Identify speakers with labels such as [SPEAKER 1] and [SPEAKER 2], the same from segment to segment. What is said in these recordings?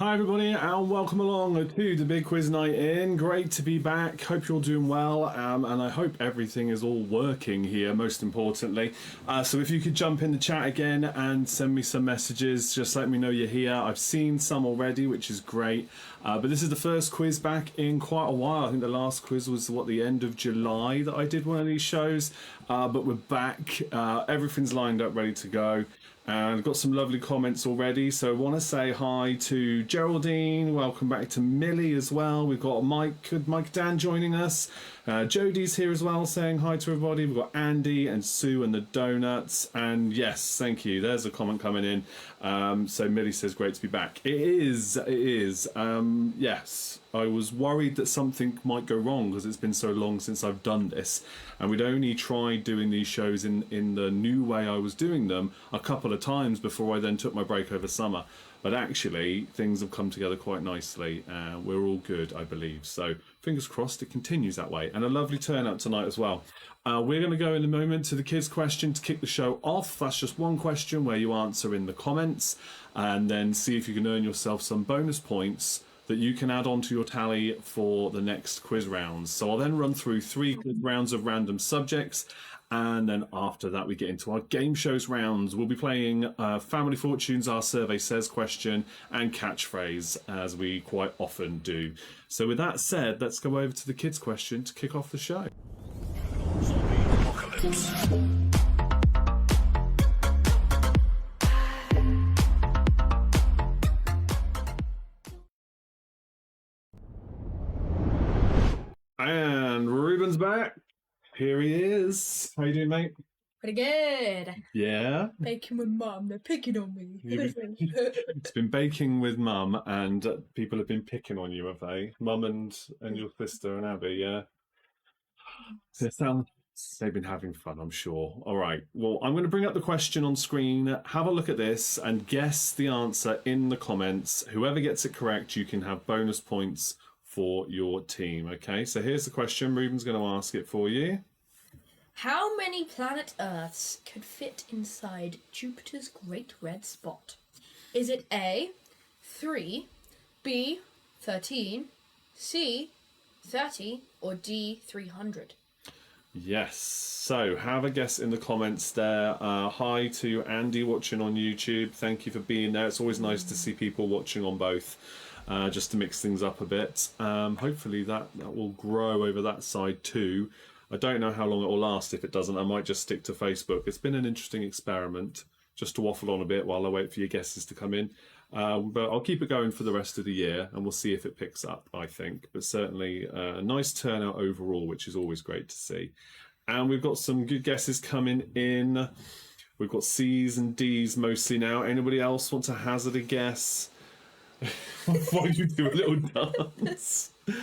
[SPEAKER 1] Hi everybody and welcome along to the Big Quiz Night In. Great to be back. Hope you're doing well and I hope everything is all working here, most importantly. So if you could jump in the chat again and send me some messages, just let me know you're here. I've seen some already, which is great. But this is the first quiz back in quite a while. I think the last quiz was, the end of July that I did one of these shows. But we're back. Everything's lined up, ready to go. And I've got some lovely comments already. So I want to say hi to Geraldine. Welcome back to Millie as well. We've got Mike Dan joining us. Jodie's here as well saying hi to everybody. We've got Andy and Sue and the Donuts. And yes, thank you. There's a comment coming in. So Millie says, great to be back. It is. Yes. I was worried that something might go wrong because it's been so long since I've done this. And we'd only tried doing these shows in the new way I was doing them a couple of times before I then took my break over summer. But actually, things have come together quite nicely. We're all good, I believe. So fingers crossed it continues that way. And a lovely turnout tonight as well. We're going to go in a moment to the kids' question to kick the show off. That's just one question where you answer in the comments and then see if you can earn yourself some bonus points that you can add on to your tally for the next quiz rounds. So I'll then run through 3 quiz rounds of random subjects, and then after that we get into our game shows rounds. We'll be playing Family Fortunes, Our Survey Says question, and Catchphrase, as we quite often do. So with that said, let's go over to the kids' question to kick off the show. And Ruben's back. Here he is. How you doing, mate?
[SPEAKER 2] Pretty good.
[SPEAKER 1] Yeah?
[SPEAKER 2] Baking with Mum. They're picking on me.
[SPEAKER 1] It's been baking with Mum, and people have been picking on you, have they? Mum and your sister and Abby, yeah? They've been having fun, I'm sure. All right. Well, I'm going to bring up the question on screen. Have a look at this and guess the answer in the comments. Whoever gets it correct, you can have bonus points for your team. Okay, so here's the question. Ruben's going to ask it for you.
[SPEAKER 2] How many planet Earths could fit inside Jupiter's Great Red Spot? Is it A, 3, B, 13, C, 30, or D, 300?
[SPEAKER 1] Yes, so have a guess in the comments there. Hi to Andy watching on YouTube. Thank you for being there. It's always nice to see people watching on both. Just to mix things up a bit. Hopefully that will grow over that side too. I don't know how long it will last. If it doesn't, I might just stick to Facebook. It's been an interesting experiment, just to waffle on a bit while I wait for your guesses to come in. But I'll keep it going for the rest of the year and we'll see if it picks up, I think. But certainly a nice turnout overall, which is always great to see. And we've got some good guesses coming in. We've got C's and D's mostly now. Anybody else want to hazard a guess? Why you do a little dance?
[SPEAKER 2] It's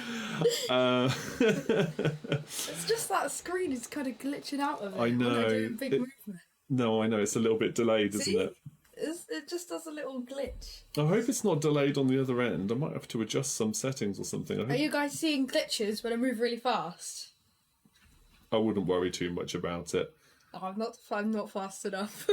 [SPEAKER 2] just that screen is kind of glitching out of it.
[SPEAKER 1] I know.
[SPEAKER 2] When I do a big movement.
[SPEAKER 1] No, I know. It's a little bit delayed, isn't it?
[SPEAKER 2] It just does a little glitch.
[SPEAKER 1] I hope it's not delayed on the other end. I might have to adjust some settings or something.
[SPEAKER 2] Are you guys seeing glitches when I move really fast?
[SPEAKER 1] I wouldn't worry too much about it.
[SPEAKER 2] Oh, I'm not fast enough.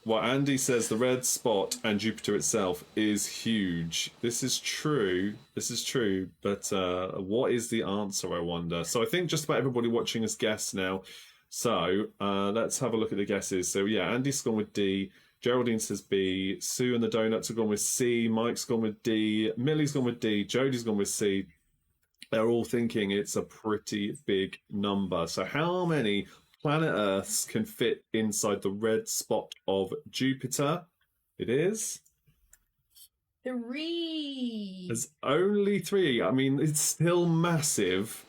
[SPEAKER 1] Well, Andy says the red spot and Jupiter itself is huge. This is true. But what is the answer, I wonder? So I think just about everybody watching us guess now. So let's have a look at the guesses. So yeah, Andy's gone with D. Geraldine says B. Sue and the Donuts have gone with C. Mike's gone with D. Millie's gone with D. Jodie's gone with C. They're all thinking it's a pretty big number. So how many planet Earths can fit inside the red spot of Jupiter? It is
[SPEAKER 2] 3.
[SPEAKER 1] There's only 3. I mean, it's still massive.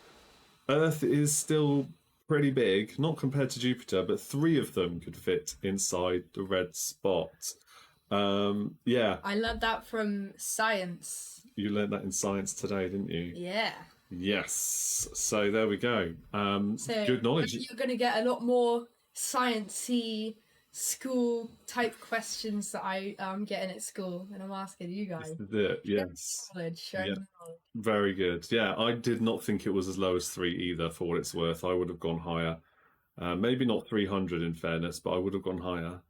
[SPEAKER 1] Earth is still pretty big, not compared to Jupiter, but 3 of them could fit inside the red spot. Yeah.
[SPEAKER 2] I learned that from science.
[SPEAKER 1] You learned that in science today, didn't you?
[SPEAKER 2] Yeah.
[SPEAKER 1] Yes. So there we go. So good knowledge.
[SPEAKER 2] You're going to get a lot more science-y school type questions that I am getting at school, and I'm asking you guys.
[SPEAKER 1] This is it. Yes.
[SPEAKER 2] Knowledge,
[SPEAKER 1] yeah. Very good. Yeah, I did not think it was as low as 3 either. For what it's worth, I would have gone higher. Maybe not 300 in fairness, but I would have gone higher.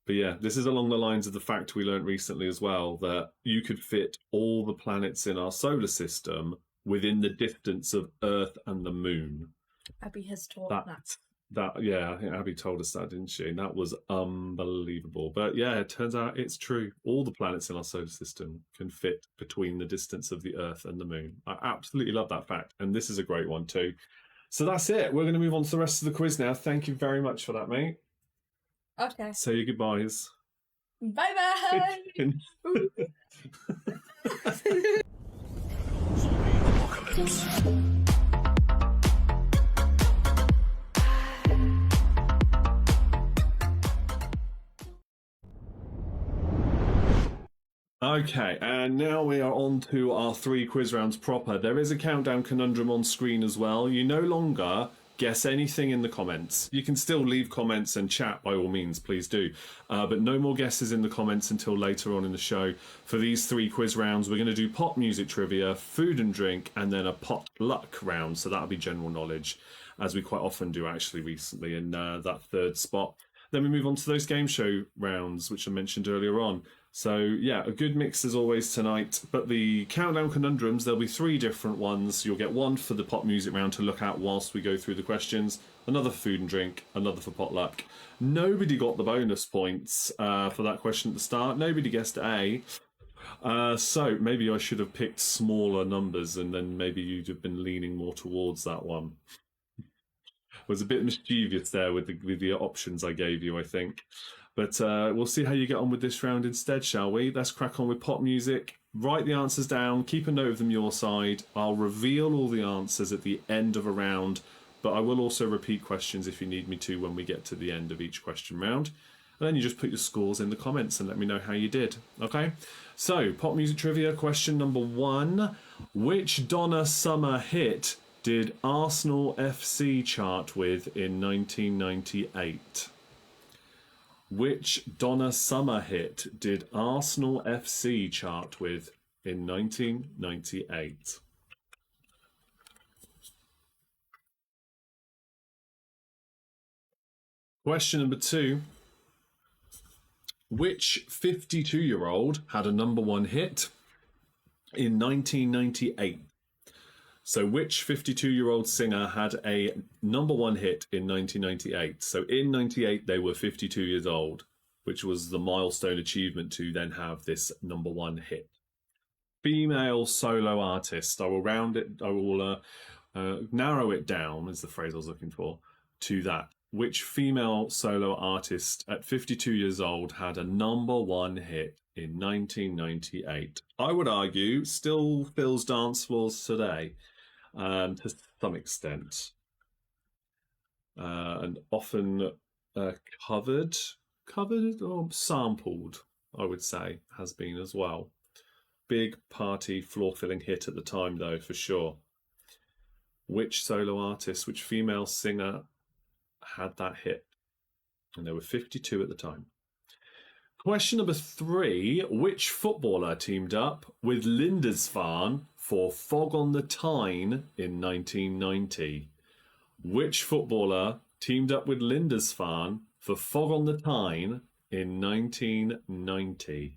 [SPEAKER 1] But yeah, this is along the lines of the fact we learned recently as well, that you could fit all the planets in our solar system within the distance of Earth and the Moon.
[SPEAKER 2] Abby has taught that.
[SPEAKER 1] Yeah, I think Abby told us that, didn't she? And that was unbelievable. But yeah, it turns out it's true. All the planets in our solar system can fit between the distance of the Earth and the Moon. I absolutely love that fact. And this is a great one too. So that's it. We're going to move on to the rest of the quiz now. Thank you very much for that, mate.
[SPEAKER 2] Okay.
[SPEAKER 1] Say your goodbyes.
[SPEAKER 2] Bye-bye.
[SPEAKER 1] Okay, and now we are on to our 3 quiz rounds proper. There is a countdown conundrum on screen as well. You no longer guess anything in the comments. You can still leave comments and chat by all means, please do. But no more guesses in the comments until later on in the show. For these 3 quiz rounds, we're going to do pop music trivia, food and drink, and then a pot luck round. So that'll be general knowledge, as we quite often do actually recently in that 3rd spot. Then we move on to those game show rounds, which I mentioned earlier on. So yeah, a good mix as always tonight. But the countdown conundrums, there'll be 3 different ones. You'll get one for the pop music round to look at whilst we go through the questions, another for food and drink, another for potluck. Nobody got the bonus points for that question at the start. Nobody guessed A. So maybe I should have picked smaller numbers, and then maybe you'd have been leaning more towards that one. Was a bit mischievous there with the options I gave you, I think. But we'll see how you get on with this round instead, shall we? Let's crack on with pop music. Write the answers down. Keep a note of them your side. I'll reveal all the answers at the end of a round, but I will also repeat questions if you need me to when we get to the end of each question round. And then you just put your scores in the comments and let me know how you did. Okay? So, pop music trivia, question number 1. Which Donna Summer hit did Arsenal FC chart with in 1998? Which Donna Summer hit did Arsenal FC chart with in 1998? Question number 2. Which 52-year-old had a number 1 hit in 1998? So which 52-year-old singer had a number 1 hit in 1998? So in 98, they were 52 years old, which was the milestone achievement to then have this number 1 hit. Female solo artist. I will narrow it down, is the phrase I was looking for, to that. Which female solo artist at 52 years old had a number 1 hit in 1998? I would argue still fills dance floors today. To some extent, and often covered or sampled, I would say, has been as well. Big party floor-filling hit at the time, though, for sure. Which solo artist, which female singer had that hit? And there were 52 at the time. Question number 3. Which footballer teamed up with Lindisfarne for Fog on the Tyne in 1990? Which footballer teamed up with Lindisfarne for Fog on the Tyne in 1990?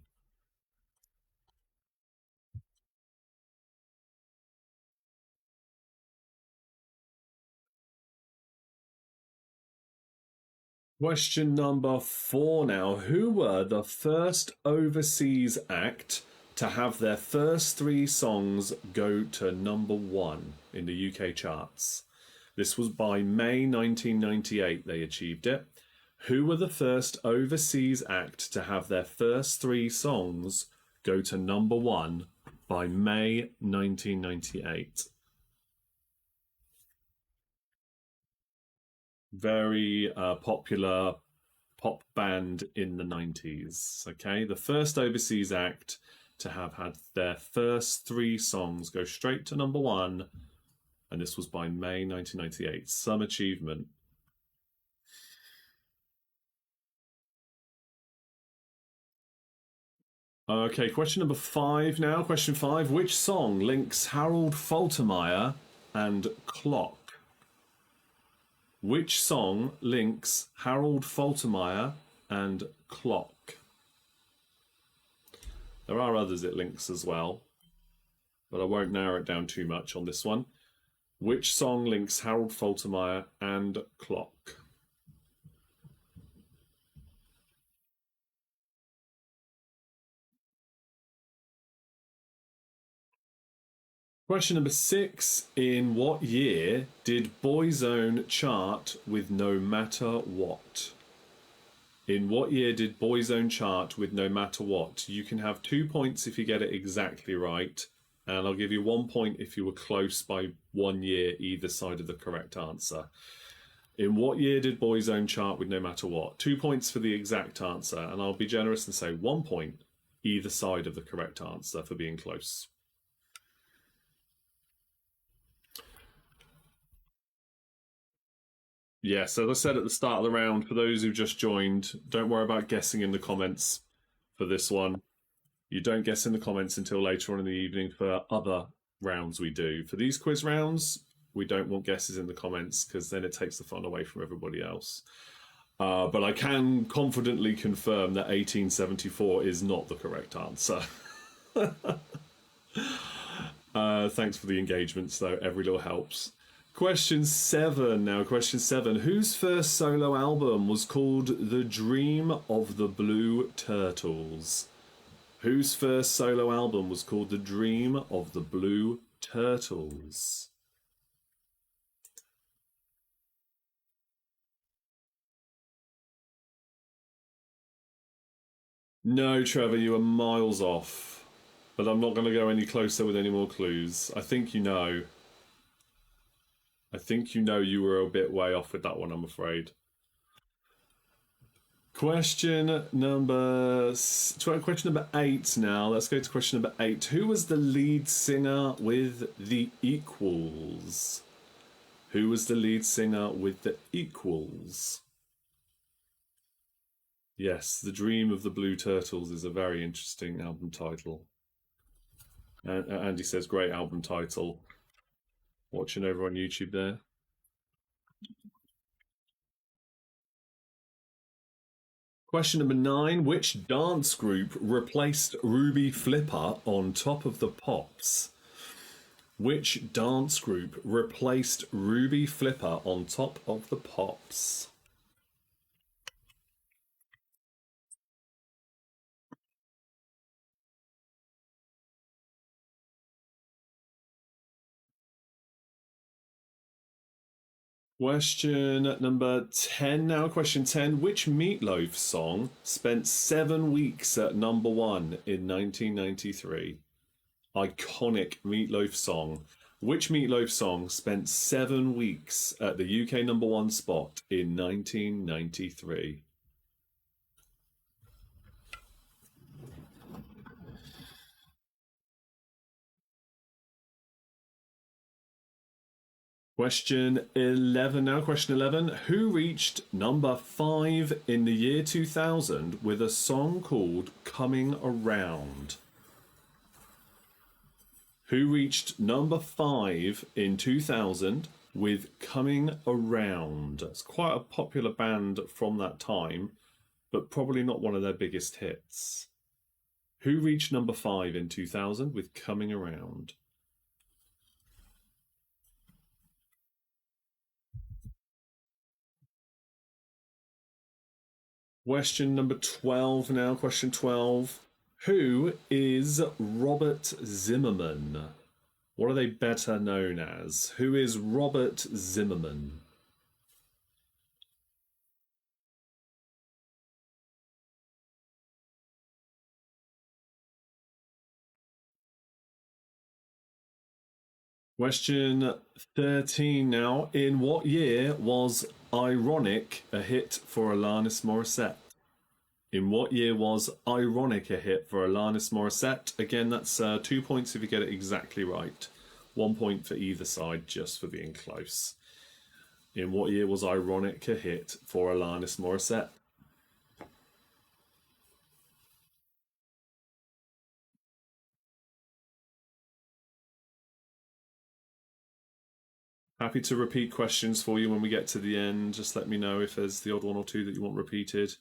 [SPEAKER 1] Question number 4 now. Who were the first overseas act to have their first 3 songs go to number 1 in the UK charts? This was by May 1998 they achieved it. Who were the first overseas act to have their first 3 songs go to number 1 by May 1998? Very popular pop band in the 90s. Okay, the first overseas act to have had their first 3 songs go straight to number 1, and this was by May 1998. Some achievement. Okay, question number 5 now. Question 5. Which song links Harold Faltermeyer and Clock? Which song links Harold Faltermeyer and clock. There are others it links as well, but I won't narrow it down too much on this one. Which song links Harold Faltermeyer and clock? Question number 6. In what year did Boyzone chart with No Matter What? In what year did Boyzone chart with No Matter What? You can have 2 points if you get it exactly right, and I'll give you 1 point if you were close by 1 year either side of the correct answer. In what year did Boyzone chart with No Matter What? 2 points for the exact answer, and I'll be generous and say 1 point either side of the correct answer for being close. Yes, as I said at the start of the round, for those who just joined, don't worry about guessing in the comments for this one. You don't guess in the comments until later on in the evening for other rounds we do. For these quiz rounds, we don't want guesses in the comments because then it takes the fun away from everybody else. But I can confidently confirm that 1874 is not the correct answer. Thanks for the engagements, though. Every little helps. Question 7 now. Question 7. Whose first solo album was called The Dream of the Blue Turtles? Whose first solo album was called The Dream of the Blue Turtles? No, Trevor, you are miles off. But I'm not going to go any closer with any more clues. I think you know. I think you know you were a bit way off with that one, I'm afraid. Question number 8 now. Let's go to question number 8. Who was the lead singer with The Equals? Who was the lead singer with The Equals? Yes, The Dream of the Blue Turtles is a very interesting album title. Andy says, great album title. Watching over on YouTube there. Question number 9. Which dance group replaced Ruby Flipper on Top of the Pops? Which dance group replaced Ruby Flipper on Top of the Pops? Question number 10 now. Question 10. Which Meatloaf song spent 7 weeks at number 1 in 1993? Iconic Meatloaf song. Which Meatloaf song spent 7 weeks at the UK number 1 spot in 1993? Question 11 now. Question 11. Who reached number 5 in the year 2000 with a song called Coming Around? Who reached number 5 in 2000 with Coming Around? It's quite a popular band from that time, but probably not one of their biggest hits. Who reached number 5 in 2000 with Coming Around? Question number 12 now. Question 12. Who is Robert Zimmerman? What are they better known as? Who is Robert Zimmerman? Question 13 now. In what year was Ironic a hit for Alanis Morissette? In what year was Ironic a hit for Alanis Morissette? Again, that's 2 points if you get it exactly right. 1 point for either side, just for being close. In what year was Ironic a hit for Alanis Morissette? Happy to repeat questions for you when we get to the end. Just let me know if there's the odd one or two that you want repeated.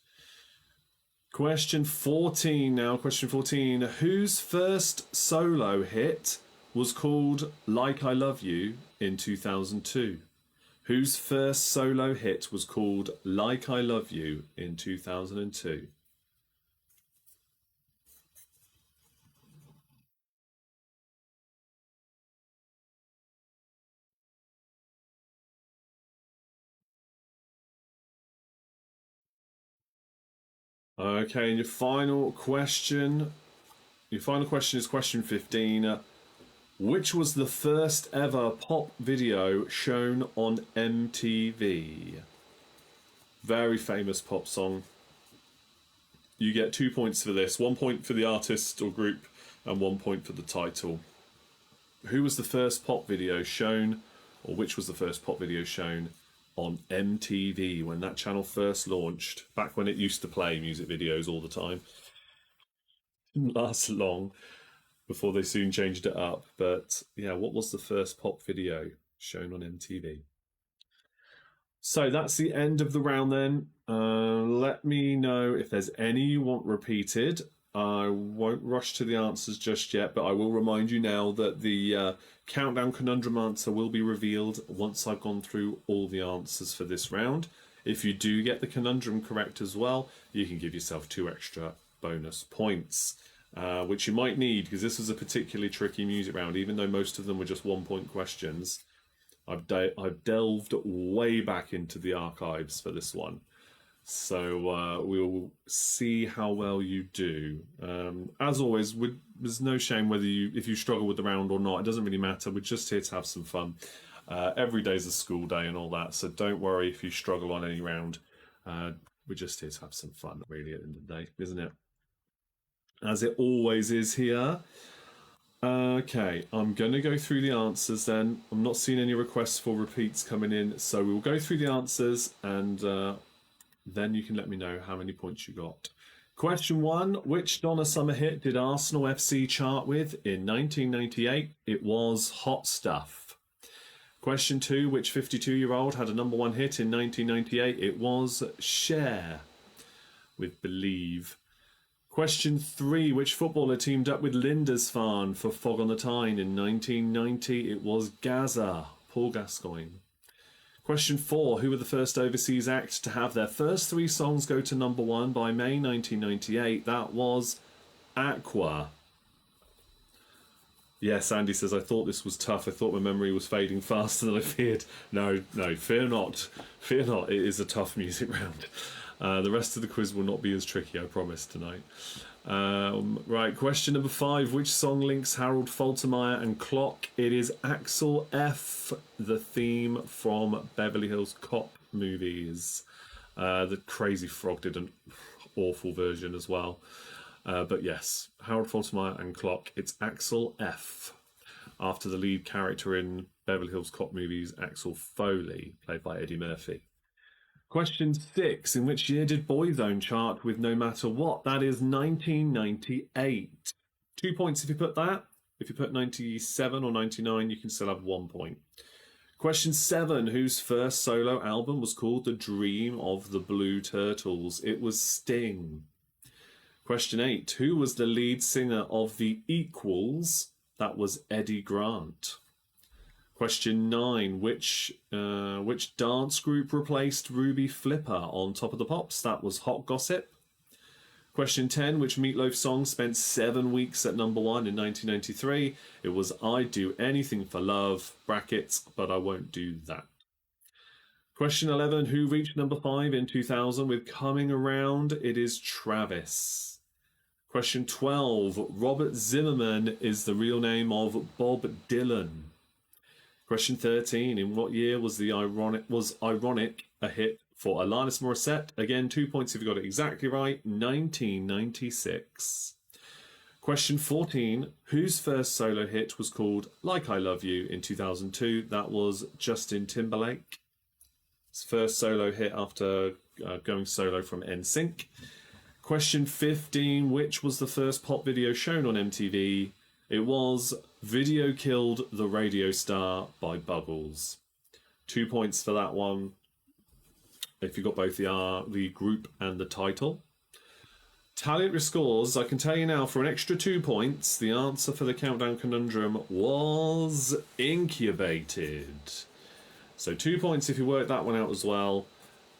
[SPEAKER 1] Question 14 now. Question 14. Whose first solo hit was called Like I Love You in 2002? Whose first solo hit was called Like I Love You in 2002? Okay, and your final question is question 15. Which was the first ever pop video shown on MTV? Very famous pop song. You get 2 points for this. 1 point for the artist or group and 1 point for the title. Who was the first pop video shown, or which was the first pop video shown on MTV when that channel first launched, back when it used to play music videos all the time? Didn't last long before they soon changed it up. But yeah, what was the first pop video shown on MTV? So that's the end of the round then. Let me know if there's any you want repeated. I won't rush to the answers just yet, but I will remind you now that the countdown conundrum answer will be revealed once I've gone through all the answers for this round. If you do get the conundrum correct as well, you can give yourself 2 extra bonus points, which you might need because this was a particularly tricky music round, even though most of them were just 1 point questions. I've delved way back into the archives for this one. So we'll see how well you do. As always, there's no shame if you struggle with the round or not. It doesn't really matter. We're just here to have some fun. Every day's a school day and all that, so don't worry if you struggle on any round. We're just here to have some fun, really, at the end of the day, isn't it? As it always is here. Okay, I'm going to go through the answers then. I'm not seeing any requests for repeats coming in, so we'll go through the answers and then you can let me know how many points you got. Question 1. Which Donna Summer hit did Arsenal FC chart with in 1998? It was Hot Stuff. Question 2. Which 52-year-old had a #1 hit in 1998? It was Cher with Believe. Question 3. Which footballer teamed up with Lindisfarne for Fog on the Tyne in 1990? It was Gaza, Paul Gascoigne. Question 4. Who were the first overseas act to have their first 3 songs go to #1 by May 1998? That was Aqua. Yes, Andy says, I thought this was tough. I thought my memory was fading faster than I feared. No, fear not. Fear not. It is a tough music round. The rest of the quiz will not be as tricky, I promise, tonight. Right, question number 5. Which song links Harold Faltermeyer and Clock? It is Axel F, the theme from Beverly Hills Cop movies. The Crazy Frog did an awful version as well. But yes, Harold Faltermeyer and Clock. It's Axel F, after the lead character in Beverly Hills Cop movies, Axel Foley, played by Eddie Murphy. Question 6. In which year did Boyzone chart with No Matter What? That is 1998. 2 points if you put that. If you put 97 or 99, you can still have 1 point. Question 7. Whose first solo album was called The Dream of the Blue Turtles? It was Sting. Question 8. Who was the lead singer of The Equals? That was Eddie Grant. Question 9. Which dance group replaced Ruby Flipper on Top of the Pops? That was Hot Gossip. Question 10. Which Meatloaf song spent 7 weeks at #1 in 1993? It was I'd Do Anything for Love, brackets, but I won't do that. Question 11. Who reached #5 in 2000 with Coming Around? It is Travis. Question 12. Robert Zimmerman is the real name of Bob Dylan. Question 13. In what year was Ironic a hit for Alanis Morissette? Again, 2 points if you got it exactly right. 1996. Question 14. Whose first solo hit was called Like I Love You in 2002? That was Justin Timberlake. His first solo hit after going solo from NSYNC. Question 15. Which was the first pop video shown on MTV? It was Video Killed the Radio Star by Buggles. 2 points for that one if you got both the group and the title. Tally up your scores. I can tell you now, for an extra 2 points, the answer for the countdown conundrum was incubated. So 2 points if you work that one out as well.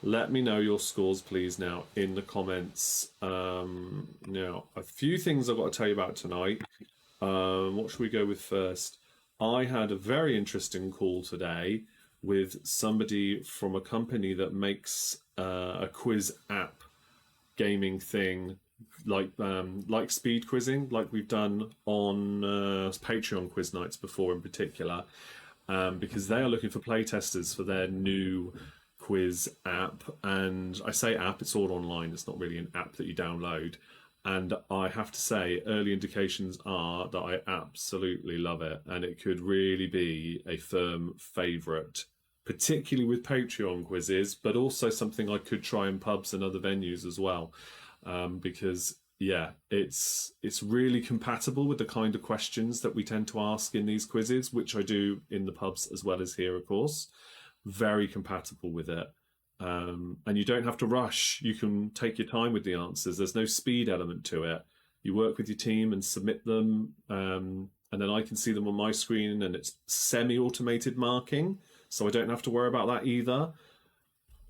[SPEAKER 1] Let me know your scores, please, now in the comments. Now, a few things I've got to tell you about tonight. What should we go with first? I had a very interesting call today with somebody from a company that makes a quiz app gaming thing, like speed quizzing, like we've done on Patreon quiz nights before in particular, because they are looking for playtesters for their new quiz app. And I say app, it's all online, it's not really an app that you download. And I have to say, early indications are that I absolutely love it, and it could really be a firm favourite, particularly with Patreon quizzes, but also something I could try in pubs and other venues as well, because yeah, it's really compatible with the kind of questions that we tend to ask in these quizzes, which I do in the pubs as well as here, of course. Very compatible with it. And you don't have to rush. You can take your time with the answers. There's no speed element to it. You work with your team and submit them, and then I can see them on my screen, and it's semi-automated marking, so I don't have to worry about that either.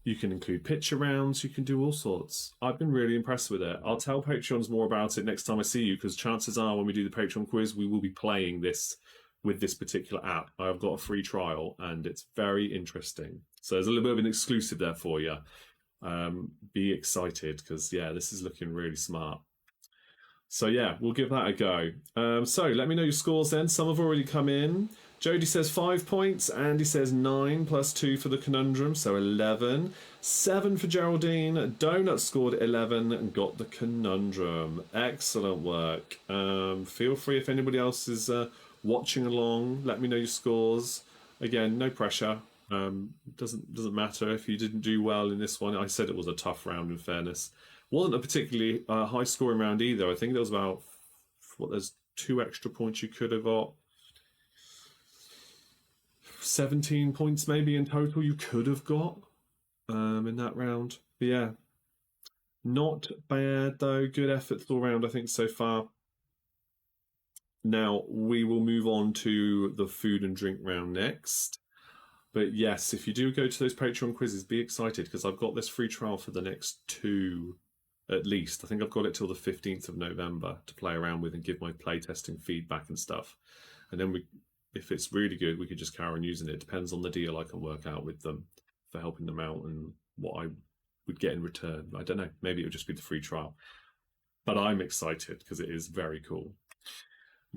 [SPEAKER 1] You can include picture rounds. You can do all sorts. I've been really impressed with it. I'll tell Patreons more about it next time I see you, because chances are when we do the Patreon quiz, we will be playing this with this particular app. I've got a free trial, and it's very interesting. So there's a little bit of an exclusive there for you. Be excited, because yeah, this is looking really smart. So yeah, we'll give that a go. So let me know your scores then. Some have already come in. Jody says 5 points. Andy says 9 plus 2 for the conundrum, so 11. 7 for Geraldine. Donut scored 11 and got the conundrum. Excellent work. Feel free, if anybody else is watching along, let me know your scores. Again, no pressure. Doesn't matter if you didn't do well in this one. I said it was a tough round, in fairness. Wasn't a particularly high scoring round either. I think there was about, there's 2 extra points you could have got. 17 points maybe in total you could have got in that round. But yeah, not bad though. Good efforts all round, I think, so far. Now we will move on to the food and drink round next. But yes, if you do go to those Patreon quizzes, be excited, because I've got this free trial for the next 2 at least. I think I've got it till the 15th of November to play around with and give my playtesting feedback and stuff. And then if it's really good, we could just carry on using it. It depends on the deal I can work out with them for helping them out and what I would get in return. I don't know. Maybe it would just be the free trial. But I'm excited because it is very cool.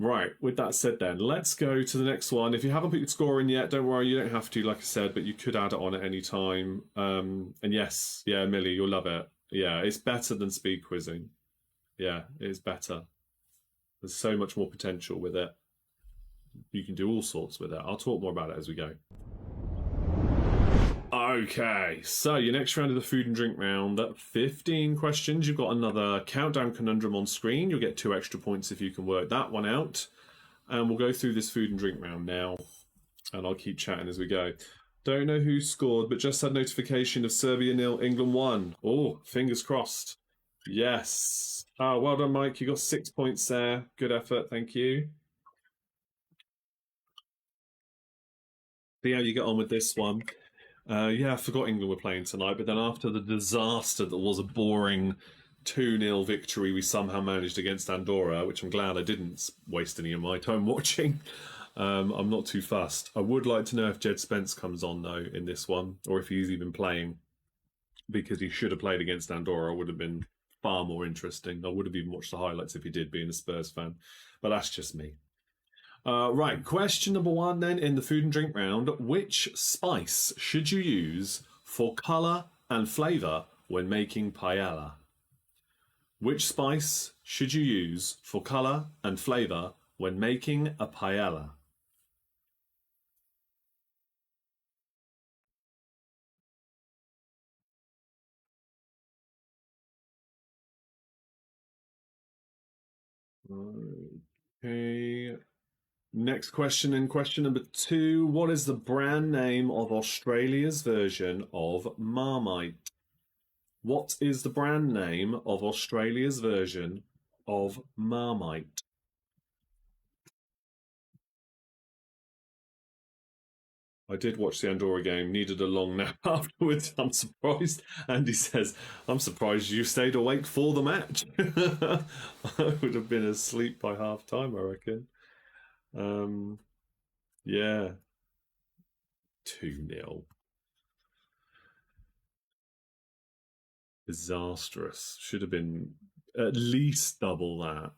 [SPEAKER 1] Right, with that said then, let's go to the next one. If you haven't put your score in yet, don't worry, you don't have to, like I said, but you could add it on at any time. And yes, yeah, Millie, you'll love it. Yeah, it's better than speed quizzing. Yeah, it is better. There's so much more potential with it. You can do all sorts with it. I'll talk more about it as we go. Okay, so your next round of the food and drink round, 15 questions. You've got another countdown conundrum on screen. You'll get 2 extra points if you can work that one out. And we'll go through this food and drink round now, and I'll keep chatting as we go. Don't know who scored, but just had notification of Serbia 0, England 1. Oh, fingers crossed. Yes. Oh, well done, Mike. You got 6 points there. Good effort. Thank you. See how you get on with this one. Yeah, I forgot England were playing tonight, but then after the disaster that was a boring 2-0 victory we somehow managed against Andorra, which I'm glad I didn't waste any of my time watching, I'm not too fussed. I would like to know if Jed Spence comes on, though, in this one, or if he's even playing, because he should have played against Andorra. Would have been far more interesting. I would have even watched the highlights if he did, being a Spurs fan, but that's just me. Right, question number 1 then in the food and drink round. Which spice should you use for colour and flavour when making paella? Which spice should you use for colour and flavour when making a paella? Okay. Next question, in question number 2. What is the brand name of Australia's version of Marmite? What is the brand name of Australia's version of Marmite? I did watch the Andorra game, needed a long nap afterwards. I'm surprised. Andy says, I'm surprised you stayed awake for the match. I would have been asleep by half time, I reckon. Yeah. 2-0. Disastrous. Should have been at least double that.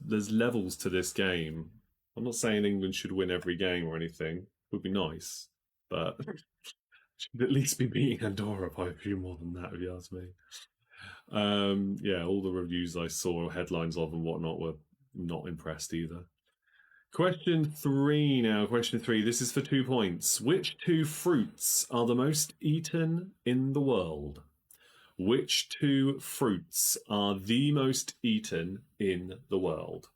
[SPEAKER 1] There's levels to this game. I'm not saying England should win every game or anything. It would be nice, but should at least be beating Andorra by a few more than that, if you ask me. Yeah, all the reviews I saw, headlines of and whatnot, were not impressed either. Question 3 now. Question 3. This is for 2 points. Which 2 fruits are the most eaten in the world? Which 2 fruits are the most eaten in the world?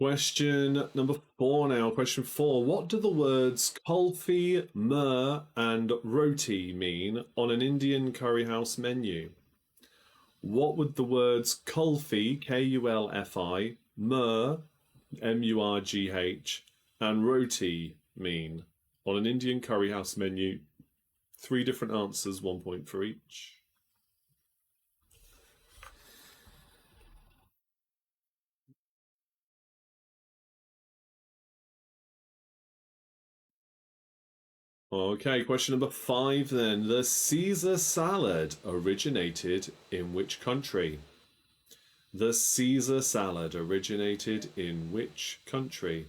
[SPEAKER 1] Question number 4 now. Question 4. What do the words kulfi, myrrh, and roti mean on an Indian curry house menu? What would the words kulfi, Kulfi, myrrh, Murgh, and roti mean on an Indian curry house menu? 3 different answers, 1 point for each. Okay, question number 5 then. The Caesar salad originated in which country? The Caesar salad originated in which country?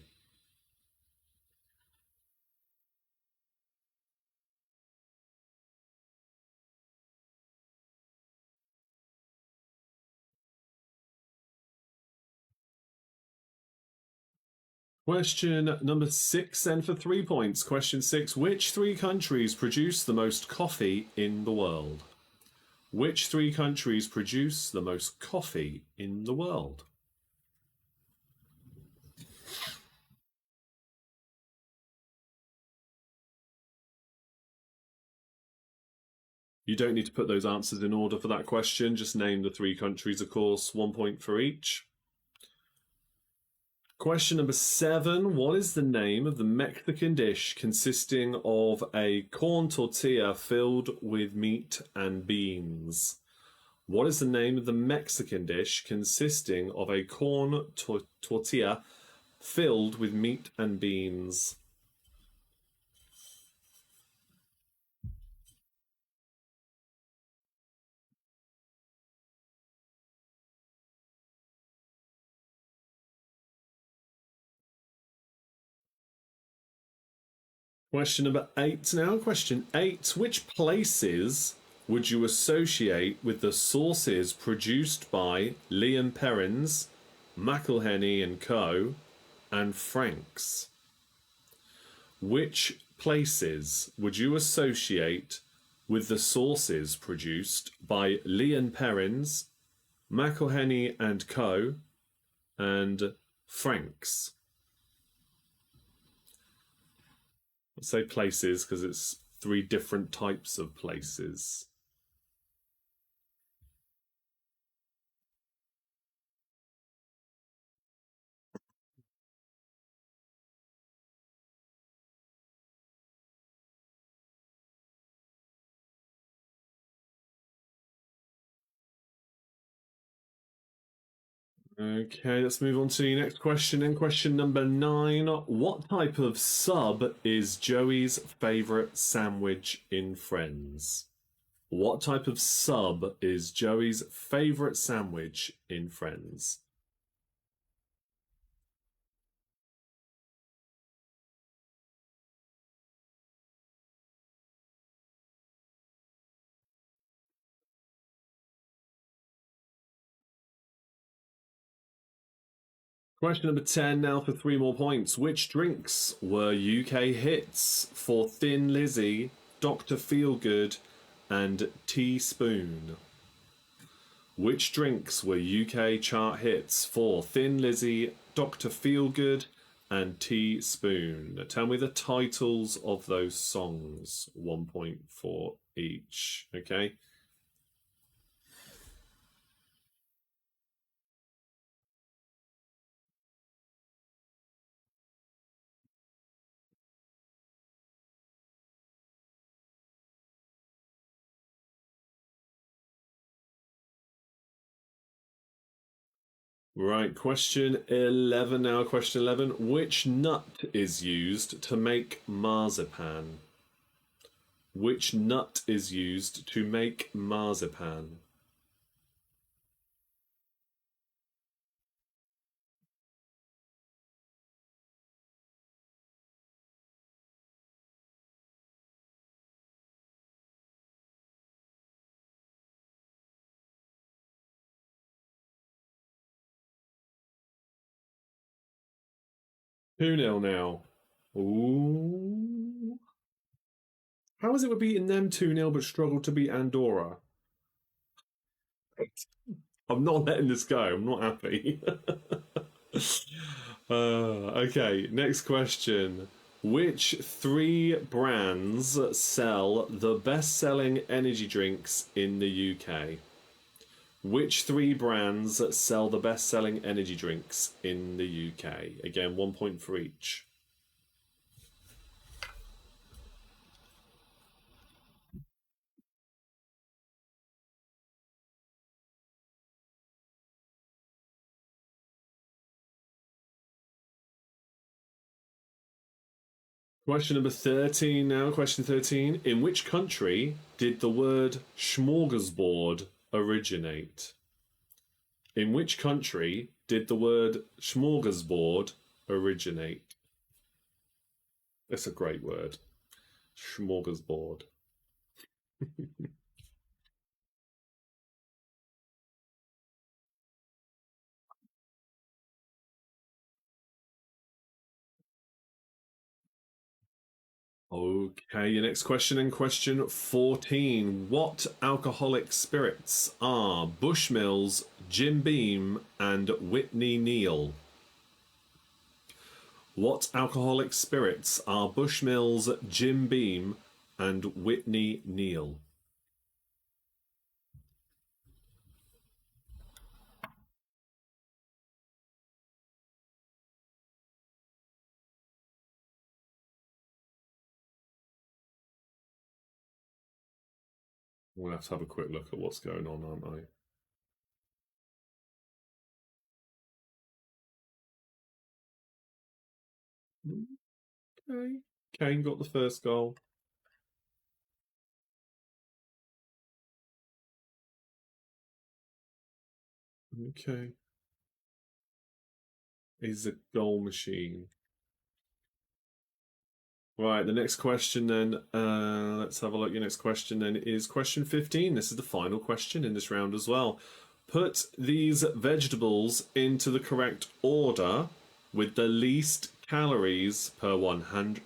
[SPEAKER 1] Question number 6 then for 3 points. Question 6. Which 3 countries produce the most coffee in the world? Which 3 countries produce the most coffee in the world? You don't need to put those answers in order for that question. Just name the 3 countries, of course. 1 point for each. Question number 7. What is the name of the Mexican dish consisting of a corn tortilla filled with meat and beans? What is the name of the Mexican dish consisting of a corn tortilla filled with meat and beans? Question number 8 now. Question 8. Which places would you associate with the sauces produced by Liam Perrins, McElhenney and Co. and Frank's? Which places would you associate with the sauces produced by Liam Perrins, McElhenney and Co. and Frank's? Let's say places because it's 3 different types of places. Okay, let's move on to the next question. And question number 9. What type of sub is Joey's favourite sandwich in Friends? What type of sub is Joey's favourite sandwich in Friends? Question number 10 now for 3 more points. Which drinks were UK hits for Thin Lizzy, Dr. Feelgood, and Teaspoon? Which drinks were UK chart hits for Thin Lizzy, Dr. Feelgood, and Teaspoon? Tell me the titles of those songs. 1 point for each. Okay. Right, question 11 now. Question 11. Which nut is used to make marzipan? Which nut is used to make marzipan? Two nil now. Ooh. How is it we're beating them 2-0 but struggle to beat Andorra? I'm not letting this go. I'm not happy. Okay, next question. Which three brands sell the best selling energy drinks in the UK? Which three brands sell the best selling energy drinks in the UK? Again, 1 point for each. Question number 13 now. Question 13. In which country did the word smorgasbord originate? In which country did the word smorgasbord originate? It's a great word. Smorgasbord. Okay, your next question in question 14. What alcoholic spirits are Bushmills, Jim Beam, and Whitney Neal? What alcoholic spirits are Bushmills, Jim Beam, and Whitney Neal? We'll have to have a quick look at what's going on, aren't I? Okay. Kane got the first goal. Okay. He's a goal machine. Right, the next question then, let's have a look. Your next question then is question 15. This is the final question in this round as well. Put these vegetables into the correct order with the least calories per 100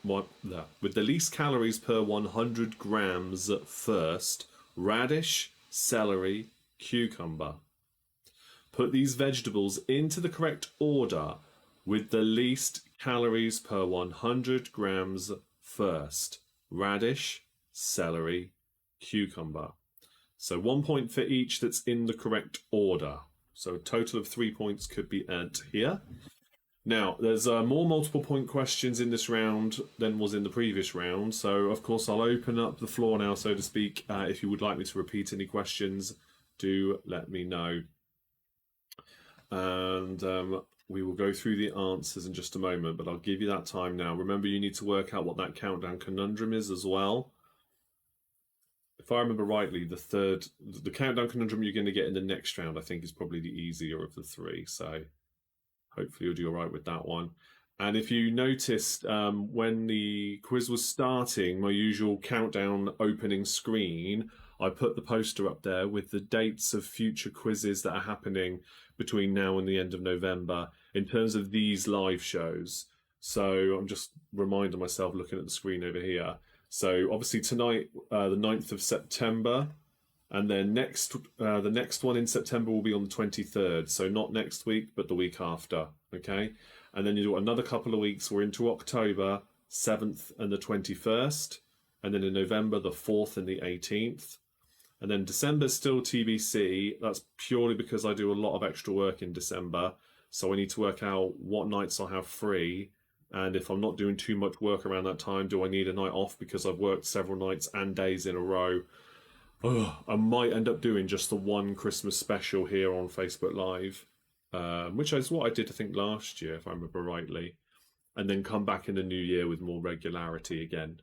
[SPEAKER 1] with the least calories per 100 grams first. Radish, celery, cucumber. Put these vegetables into the correct order with the least calories per 100 grams first. Radish, celery, cucumber. So 1 point for each that's in the correct order. So a total of 3 points could be earned here. Now, there's more multiple point questions in this round than was in the previous round. So, of course, I'll open up the floor now, so to speak. If you would like me to repeat any questions, do let me know. And we will go through the answers in just a moment, but I'll give you that time now. Remember, you need to work out what that countdown conundrum is as well. If I remember rightly, the countdown conundrum you're going to get in the next round, I think, is probably the easier of the three. So hopefully you'll do all right with that one. And if you noticed, when the quiz was starting, my usual countdown opening screen, I put the poster up there with the dates of future quizzes that are happening between now and the end of November in terms of these live shows. So I'm just reminding myself, looking at the screen over here. So obviously tonight, the 9th of September, And then the next one in September will be on the 23rd. So not next week, but the week after. Okay. And then you do another couple of weeks. We're into October, 7th and the 21st. And then in November, the 4th and the 18th. And then December's still TBC. That's purely because I do a lot of extra work in December. So I need to work out what nights I have free. And if I'm not doing too much work around that time, do I need a night off because I've worked several nights and days in a row? I might end up doing just the one Christmas special here on Facebook Live, which is what I did, I think, last year, if I remember rightly, and then come back in the new year with more regularity again.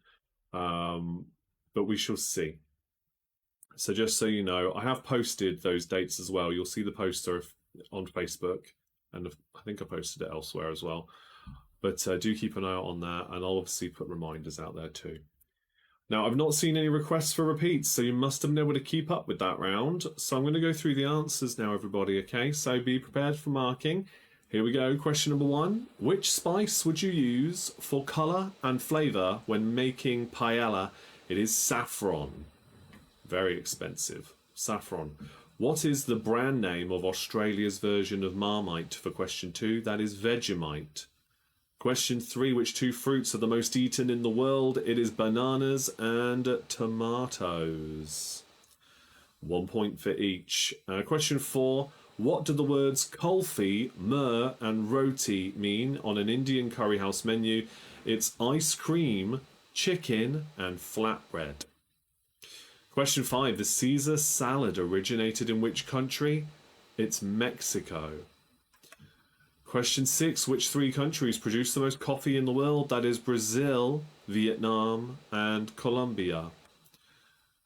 [SPEAKER 1] But we shall see. So just so you know, I have posted those dates as well. You'll see the poster on Facebook, and I think I posted it elsewhere as well. But do keep an eye out on that, and I'll obviously put reminders out there too. Now, I've not seen any requests for repeats, so you must have been able to keep up with that round. So I'm going to go through the answers now, everybody, okay? So be prepared for marking. Here we go. Question number 1. Which spice would you use for colour and flavour when making paella? It is saffron. Very expensive. Saffron. What is the brand name of Australia's version of Marmite for question 2? That is Vegemite. Question 3, which 2 fruits are the most eaten in the world? It is bananas and tomatoes. 1 point for each. Question 4, what do the words kulfi, myrrh and roti mean on an Indian curry house menu? It's ice cream, chicken and flatbread. Question 5, the Caesar salad originated in which country? It's Mexico. Question 6, which 3 countries produce the most coffee in the world? That is Brazil, Vietnam, and Colombia.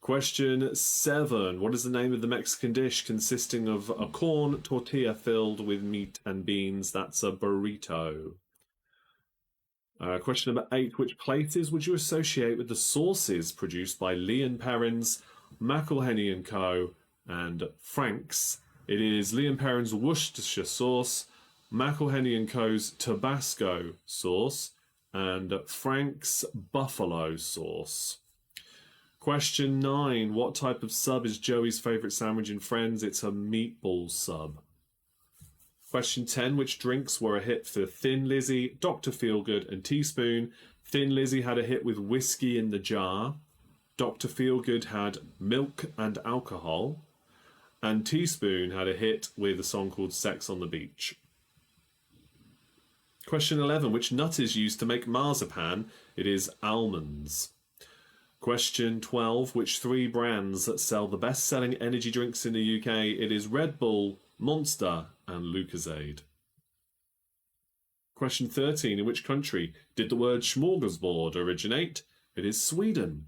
[SPEAKER 1] Question 7, what is the name of the Mexican dish consisting of a corn tortilla filled with meat and beans? That's a burrito. Question number 8, which places would you associate with the sauces produced by Lee & Perrins, McElhenney & Co. and Frank's? It is Lee & Perrins' Worcestershire sauce, McElhenney & Co.'s Tabasco sauce, and Frank's Buffalo sauce. Question 9. What type of sub is Joey's favourite sandwich in Friends? It's a meatball sub. Question 10. Which drinks were a hit for Thin Lizzy, Dr. Feelgood and Teaspoon? Thin Lizzy had a hit with Whiskey in the Jar. Dr. Feelgood had Milk and Alcohol. And Teaspoon had a hit with a song called Sex on the Beach. Question 11. Which nut is used to make marzipan? It is almonds. Question 12. Which 3 brands sell the best-selling energy drinks in the UK? It is Red Bull, Monster, and Lucozade. Question 13. In which country did the word smorgasbord originate? It is Sweden.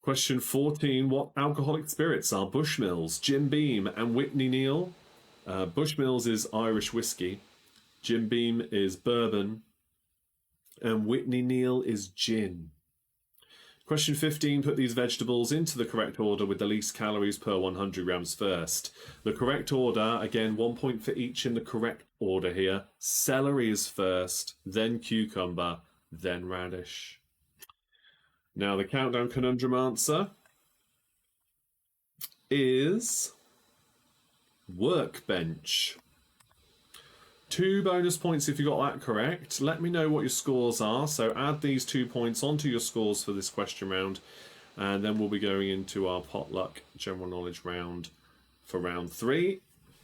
[SPEAKER 1] Question 14. What alcoholic spirits are Bushmills, Jim Beam, and Whitney Neal? Bushmills is Irish whiskey. Jim Beam is bourbon, and Whitney Neal is gin. Question 15, put these vegetables into the correct order with the least calories per 100 grams first. The correct order, again, 1 point for each in the correct order here. Celery is first, then cucumber, then radish. Now the countdown conundrum answer is workbench. 2 bonus points if you got that correct. Let me know what your scores are. So add these 2 points onto your scores for this question round. And then we'll be going into our potluck general knowledge round for round 3.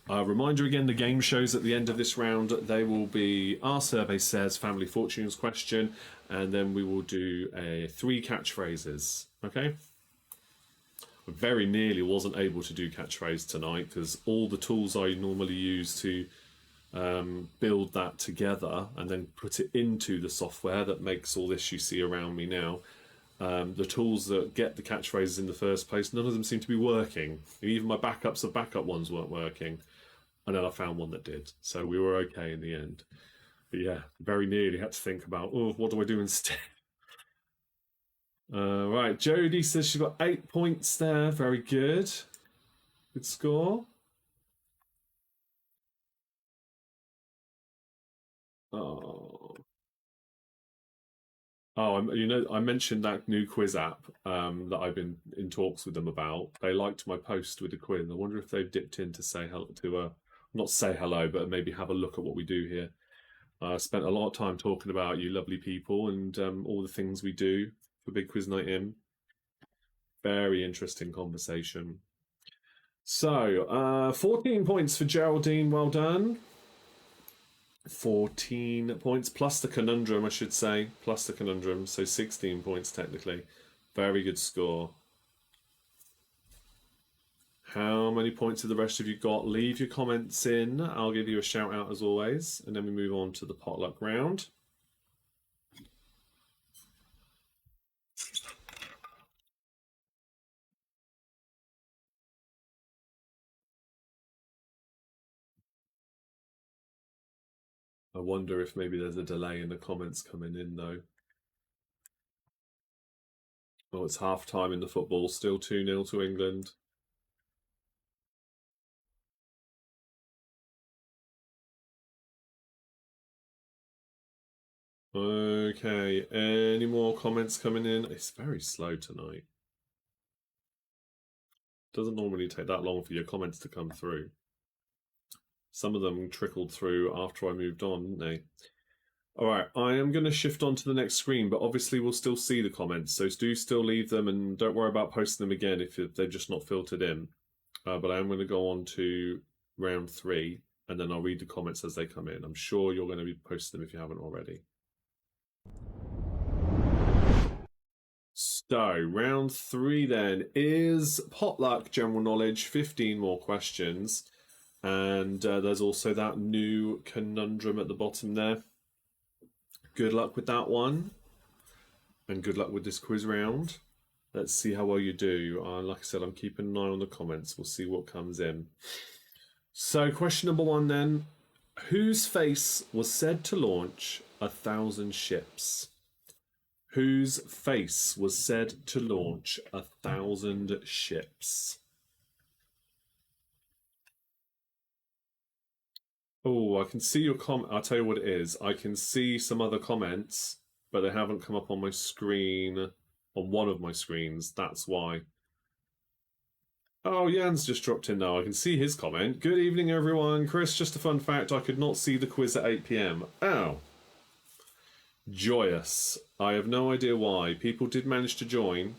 [SPEAKER 1] Reminder again, the game shows at the end of this round. They will be Our Survey Says Family Fortunes question. And then we will do 3 catchphrases. Okay? I very nearly wasn't able to do catchphrase tonight because all the tools I normally use to build that together and then put it into the software that makes all this you see around me now. The tools that get the catchphrases in the first place, none of them seem to be working. Even my backups of backup ones weren't working. And then I found one that did. So we were okay in the end. But yeah, very nearly had to think about, what do I do instead? Right, Jodie says she's got 8 points there. Very good. Good score. Oh. Oh, I mentioned that new quiz app that I've been in talks with them about. They liked my post with the quiz. I wonder if they've dipped in to say hello not say hello, but maybe have a look at what we do here. I spent a lot of time talking about you lovely people and all the things we do for Big Quiz Night In. Very interesting conversation. So, 14 points for Geraldine. Well done. 14 points plus the conundrum, I should say. Plus the conundrum. So 16 points technically. Very good score. How many points have the rest of you got? Leave your comments in. I'll give you a shout out as always. And then we move on to the potluck round. I wonder if maybe there's a delay in the comments coming in though. Oh, it's half time in the football, still 2-0 to England. Okay, any more comments coming in? It's very slow tonight. Doesn't normally take that long for your comments to come through. Some of them trickled through after I moved on, didn't they? All right, I am going to shift on to the next screen, but obviously we'll still see the comments, so do still leave them and don't worry about posting them again if they're just not filtered in. But I am going to go on to round 3, and then I'll read the comments as they come in. I'm sure you're going to be posting them if you haven't already. So, round 3 then is potluck general knowledge, 15 more questions. And there's also that new conundrum at the bottom there. Good luck with that one. And good luck with this quiz round. Let's see how well you do. Like I said, I'm keeping an eye on the comments. We'll see what comes in. So, question number 1 then. Whose face was said to launch 1,000 ships? Whose face was said to launch 1,000 ships? Oh, I can see your comment. I'll tell you what it is. I can see some other comments, but they haven't come up on my screen, on one of my screens. That's why. Oh, Jan's just dropped in now. I can see his comment. Good evening, everyone. Chris, just a fun fact. I could not see the quiz at 8 p.m. Oh. Joyous. I have no idea why. People did manage to join.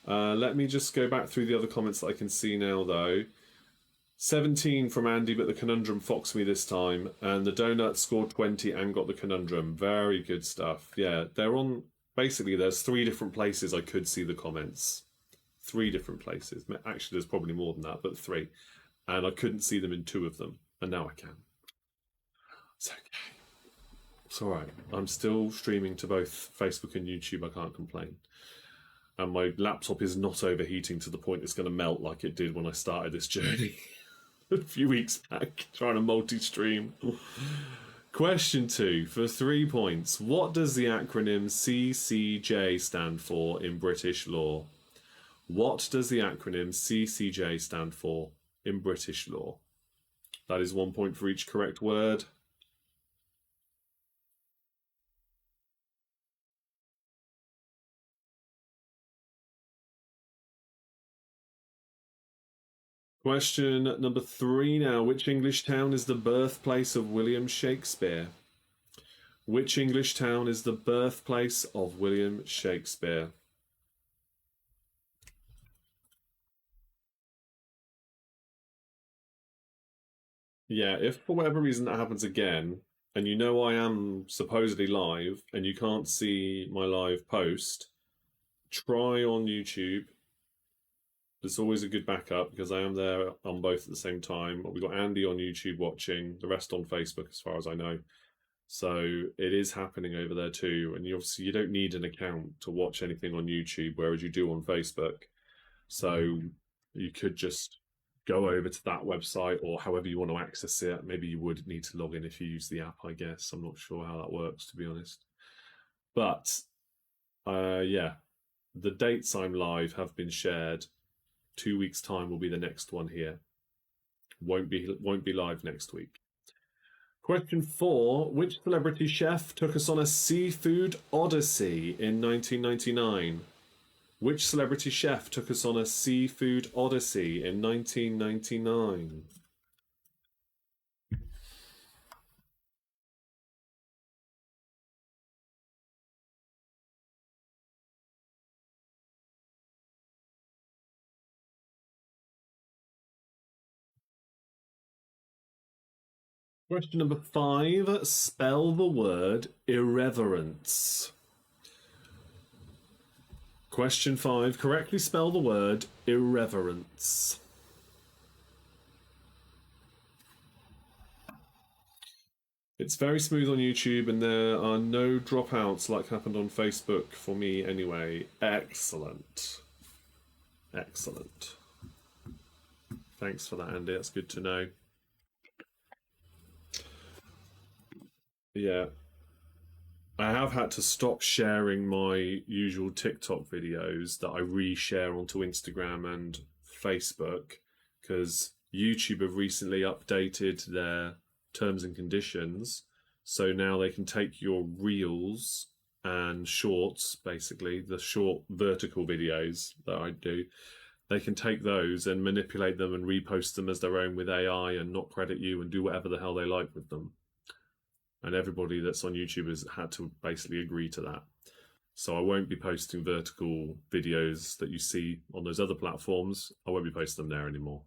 [SPEAKER 1] Let me just go back through the other comments that I can see now, though. 17 from Andy, but the conundrum foxed me this time. And the donut scored 20 and got the conundrum. Very good stuff. Yeah, they're on... Basically, there's 3 different places I could see the comments. 3 different places. Actually, there's probably more than that, but 3. And I couldn't see them in 2 of them. And now I can. It's okay. It's all right. I'm still streaming to both Facebook and YouTube. I can't complain. And my laptop is not overheating to the point it's going to melt like it did when I started this journey a few weeks back, trying to multi-stream. Question 2 for 3 points. What does the acronym CCJ stand for in British law? What does the acronym CCJ stand for in British law? That is 1 point for each correct word. Question number 3 now. Which English town is the birthplace of William Shakespeare? Which English town is the birthplace of William Shakespeare? Yeah, if for whatever reason that happens again, and you know I am supposedly live, and you can't see my live post, try on YouTube. It's always a good backup because I am there on both at the same time. We've got Andy on YouTube watching, the rest on Facebook as far as I know. So it is happening over there too. And obviously you don't need an account to watch anything on YouTube, whereas you do on Facebook. So you could just go over to that website or however you want to access it. Maybe you would need to log in if you use the app, I guess. I'm not sure how that works, to be honest. But yeah, the dates I'm live have been shared. 2 weeks' time will be the next one here. Won't be live next week. Question 4. Which celebrity chef took us on a seafood odyssey in 1999? Which celebrity chef took us on a seafood odyssey in 1999? Question number 5. Spell the word irreverence. Question 5. Correctly spell the word irreverence. It's very smooth on YouTube and there are no dropouts like happened on Facebook for me anyway. Excellent. Excellent. Thanks for that, Andy. That's good to know. Yeah. I have had to stop sharing my usual TikTok videos that I reshare onto Instagram and Facebook because YouTube have recently updated their terms and conditions. So now they can take your reels and shorts, basically, the short vertical videos that I do. They can take those and manipulate them and repost them as their own with AI and not credit you and do whatever the hell they like with them. And everybody that's on YouTube has had to basically agree to that. So I won't be posting vertical videos that you see on those other platforms. I won't be posting them there anymore.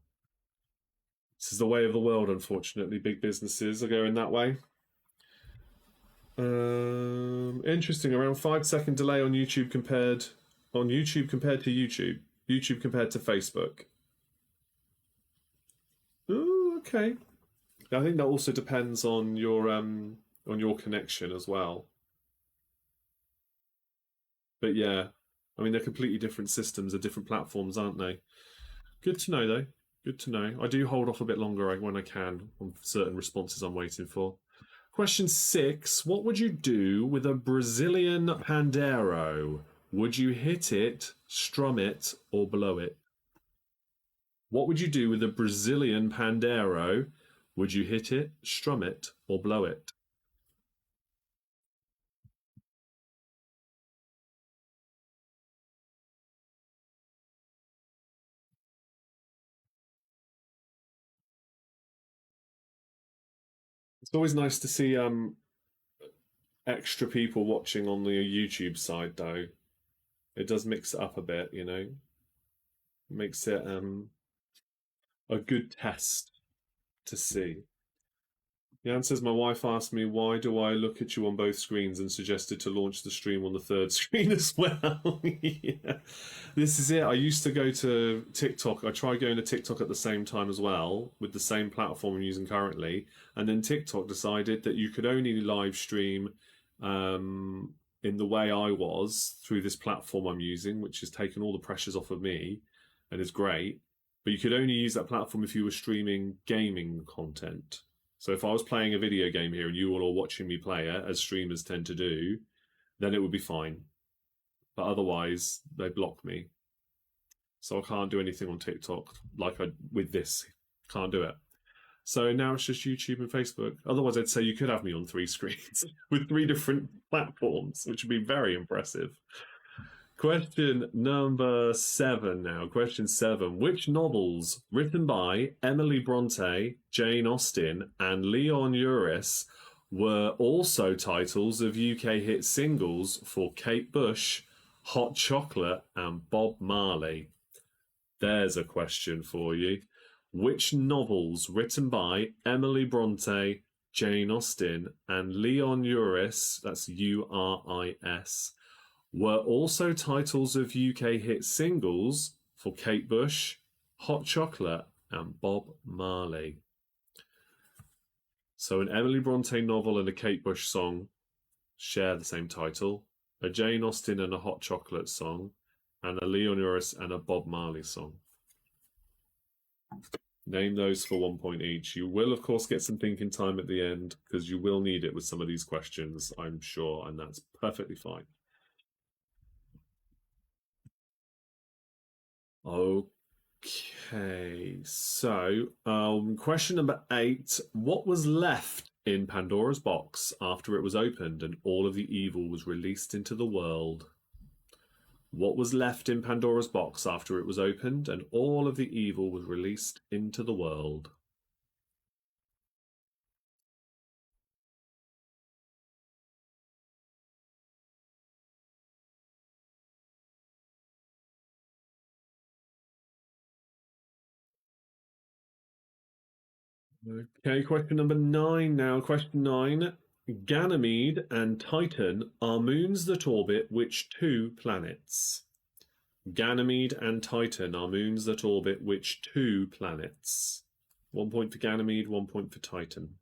[SPEAKER 1] This is the way of the world, unfortunately. Big businesses are going that way. Interesting. Around 5-second delay on YouTube compared to YouTube. YouTube compared to Facebook. Oh, okay. I think that also depends on your connection as well. But yeah, I mean, they're completely different systems, they're different platforms, aren't they? Good to know, though. Good to know. I do hold off a bit longer when I can on certain responses I'm waiting for. Question 6. What would you do with a Brazilian pandeiro? Would you hit it, strum it, or blow it? What would you do with a Brazilian pandeiro? Would you hit it, strum it, or blow it? It's always nice to see extra people watching on the YouTube side, though. It does mix it up a bit, you know. Makes it a good test to see. Jan says, my wife asked me, why do I look at you on both screens and suggested to launch the stream on the third screen as well? Yeah. This is it. I used to go to TikTok. I tried going to TikTok at the same time as well with the same platform I'm using currently. And then TikTok decided that you could only live stream in the way I was through this platform I'm using, which has taken all the pressures off of me and is great. But you could only use that platform if you were streaming gaming content. So if I was playing a video game here and you all are watching me play it, as streamers tend to do, then it would be fine. But otherwise, they block me. So I can't do anything on TikTok like I with this. Can't do it. So now it's just YouTube and Facebook. Otherwise, I'd say you could have me on 3 screens with 3 different platforms, which would be very impressive. Question number 7 now. Question 7. Which novels written by Emily Bronte, Jane Austen, and Leon Uris were also titles of UK hit singles for Kate Bush, Hot Chocolate, and Bob Marley? There's a question for you. Which novels written by Emily Bronte, Jane Austen, and Leon Uris, that's Uris, were also titles of UK hit singles for Kate Bush, Hot Chocolate, and Bob Marley? So an Emily Bronte novel and a Kate Bush song share the same title, a Jane Austen and a Hot Chocolate song, and a Leon Uris and a Bob Marley song. Name those for 1 point each. You will, of course, get some thinking time at the end because you will need it with some of these questions, I'm sure, and that's perfectly fine. Okay, so question number 8. What was left in Pandora's box after it was opened and all of the evil was released into the world? What was left in Pandora's box after it was opened and all of the evil was released into the world? Okay, question number 9 now. Question 9. Ganymede and Titan are moons that orbit which two planets? Ganymede and Titan are moons that orbit which two planets? 1 point for Ganymede, 1 point for Titan.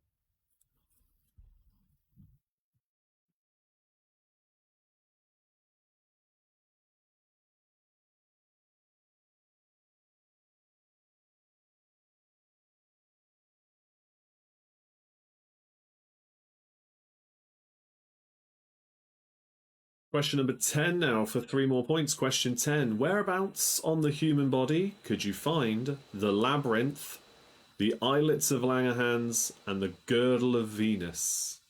[SPEAKER 1] Question number 10 now for 3 more points. Question 10. Whereabouts on the human body could you find the labyrinth, the islets of Langerhans, and the girdle of Venus?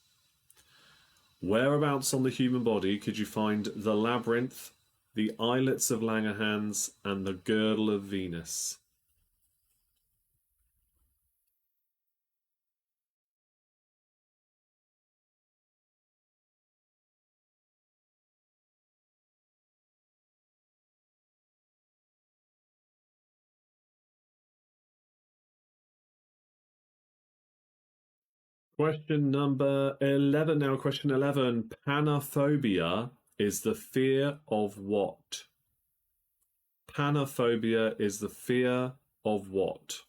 [SPEAKER 1] Whereabouts on the human body could you find the labyrinth, the islets of Langerhans, and the girdle of Venus? Question number 11 now. Question 11. Panophobia is the fear of what? Panophobia is the fear of what?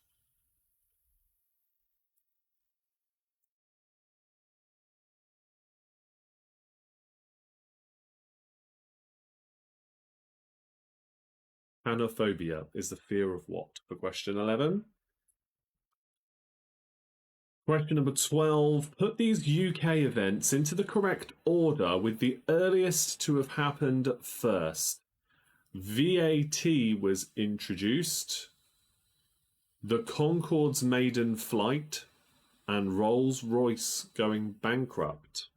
[SPEAKER 1] Panophobia is the fear of what? For question 11. Question number 12. Put these UK events into the correct order with the earliest to have happened first. VAT was introduced, the Concorde's maiden flight, and Rolls-Royce going bankrupt.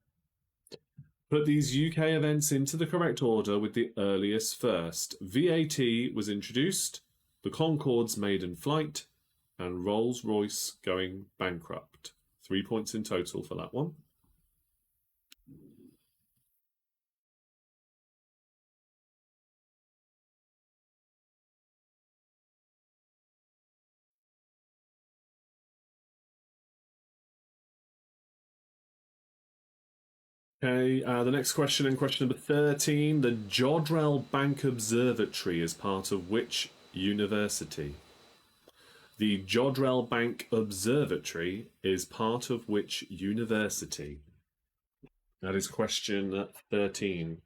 [SPEAKER 1] Put these UK events into the correct order with the earliest first. VAT was introduced, the Concorde's maiden flight, and Rolls-Royce going bankrupt. 3 points in total for that one. Okay, the next question in question number 13. The Jodrell Bank Observatory is part of which university? The Jodrell Bank Observatory is part of which university? That is question 13.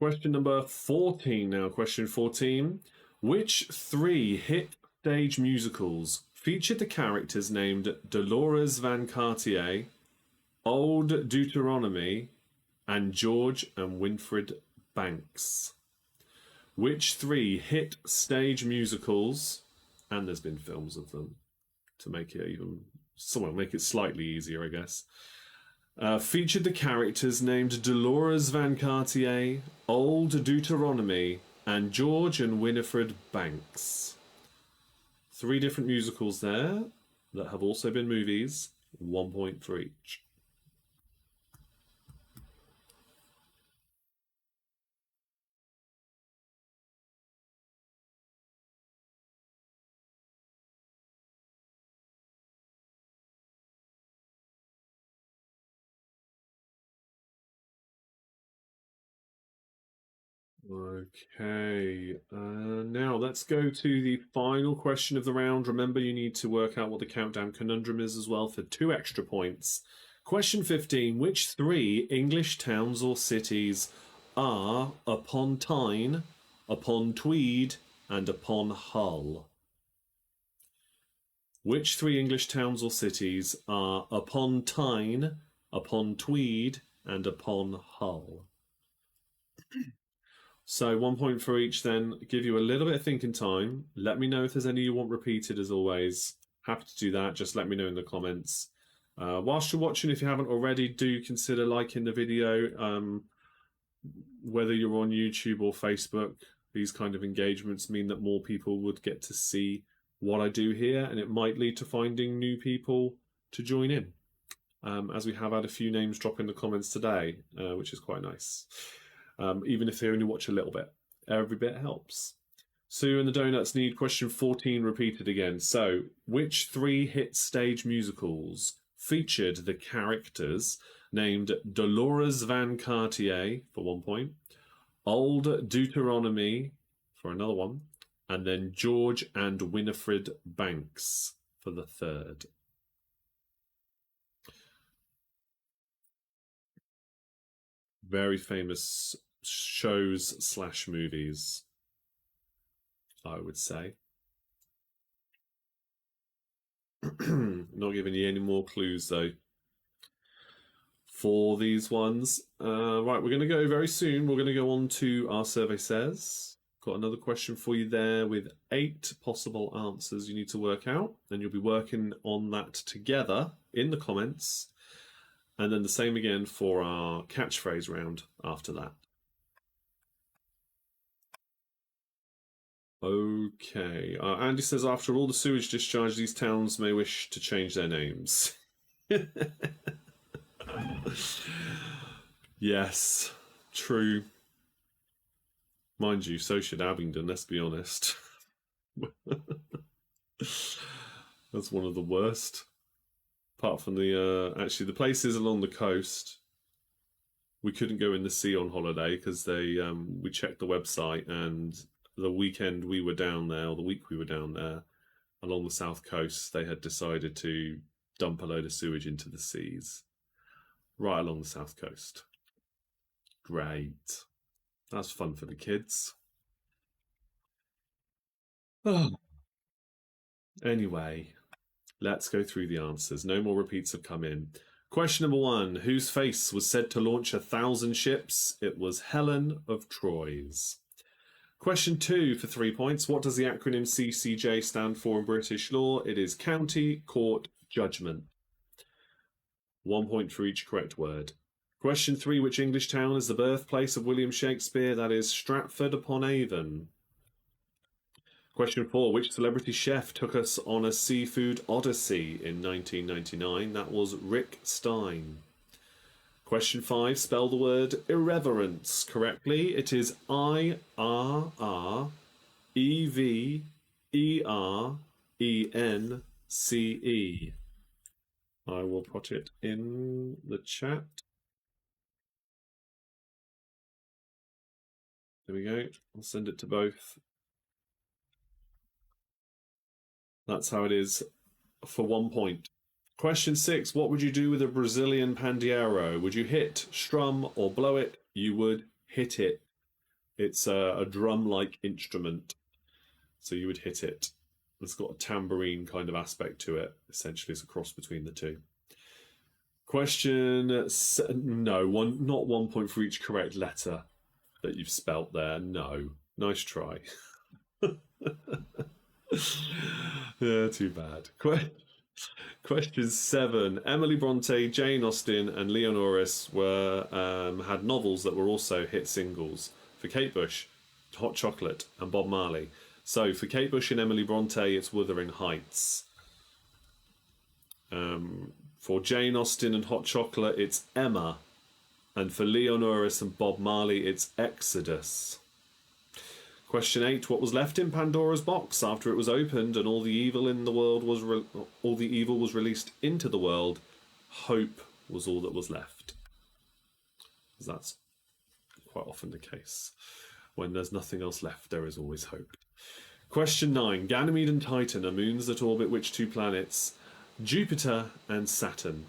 [SPEAKER 1] Question number 14 now. Question 14. Which 3 hit stage musicals featured the characters named Dolores Van Cartier, Old Deuteronomy, and George and Winfred Banks? Which 3 hit stage musicals, and there's been films of them to make it even, somewhat make it slightly easier, I guess, featured the characters named Dolores Van Cartier, Old Deuteronomy, and George and Winifred Banks? 3 different musicals there that have also been movies, 1 point for each. Okay, now let's go to the final question of the round. Remember, you need to work out what the countdown conundrum is as well for 2 extra points. Question 15. Which 3 English towns or cities are upon Tyne, upon Tweed, and upon Hull? Which 3 English towns or cities are upon Tyne, upon Tweed, and upon Hull? So 1 point for each then. Give you a little bit of thinking time. Let me know if there's any you want repeated as always. Happy to do that. Just let me know in the comments. Whilst you're watching, if you haven't already, do consider liking the video. Whether you're on YouTube or Facebook, these kind of engagements mean that more people would get to see what I do here, and it might lead to finding new people to join in. As we have had a few names drop in the comments today, which is quite nice. Even if they only watch a little bit. Every bit helps. Sue and the Donuts need question 14 repeated again. So, which 3 hit stage musicals featured the characters named Dolores Van Cartier for 1 point, Old Deuteronomy for another one, and then George and Winifred Banks for the 3rd? Very famous shows/movies, I would say. Not giving you any more clues though for these ones. Right, we're going to go very soon. We're going to go on to Our Survey Says. Got another question for you there with 8 possible answers you need to work out, and you'll be working on that together in the comments. And then the same again for our catchphrase round after that. Okay. Andy says, after all the sewage discharge, these towns may wish to change their names. Yes, true. Mind you, so should Abingdon, let's be honest. That's one of the worst. Apart from the, actually, the places along the coast, we couldn't go in the sea on holiday because we checked the website, and the weekend we were down there, or the week we were down there, along the south coast, they had decided to dump a load of sewage into the seas. Right along the south coast. Great. That's fun for the kids. Oh. Anyway, let's go through the answers. No more repeats have come in. Question number 1. Whose face was said to launch 1,000 ships? It was Helen of Troy's. Question 2 for 3 points. What does the acronym CCJ stand for in British law? It is County Court Judgment. 1 point for each correct word. Question 3. Which English town is the birthplace of William Shakespeare? That is Stratford-upon-Avon. Question 4. Which celebrity chef took us on a seafood odyssey in 1999? That was Rick Stein. Question 5. Spell the word irreverence correctly. It is IRREVERENCE. I will put it in the chat. There we go. I'll send it to both. That's how it is for 1 point. Question 6. What would you do with a Brazilian pandeiro? Would you hit, strum, or blow it? You would hit it. It's a drum-like instrument, so you would hit it. It's got a tambourine kind of aspect to it. Essentially, it's a cross between the two. Question not 1 point for each correct letter that you've spelt there. No. Nice try. Yeah, too bad. Question 7. Emily Bronte, Jane Austen, and Leonoris had novels that were also hit singles. For Kate Bush, Hot Chocolate, and Bob Marley. So for Kate Bush and Emily Bronte, it's Wuthering Heights. For Jane Austen and Hot Chocolate, it's Emma. And for Leonoris and Bob Marley, it's Exodus. Question 8. What was left in Pandora's box after it was opened and all the evil in the world was released into the world? Hope was all that was left. That's quite often the case. When there's nothing else left, there is always hope. Question 9. Ganymede and Titan are moons that orbit which 2 planets? Jupiter and Saturn.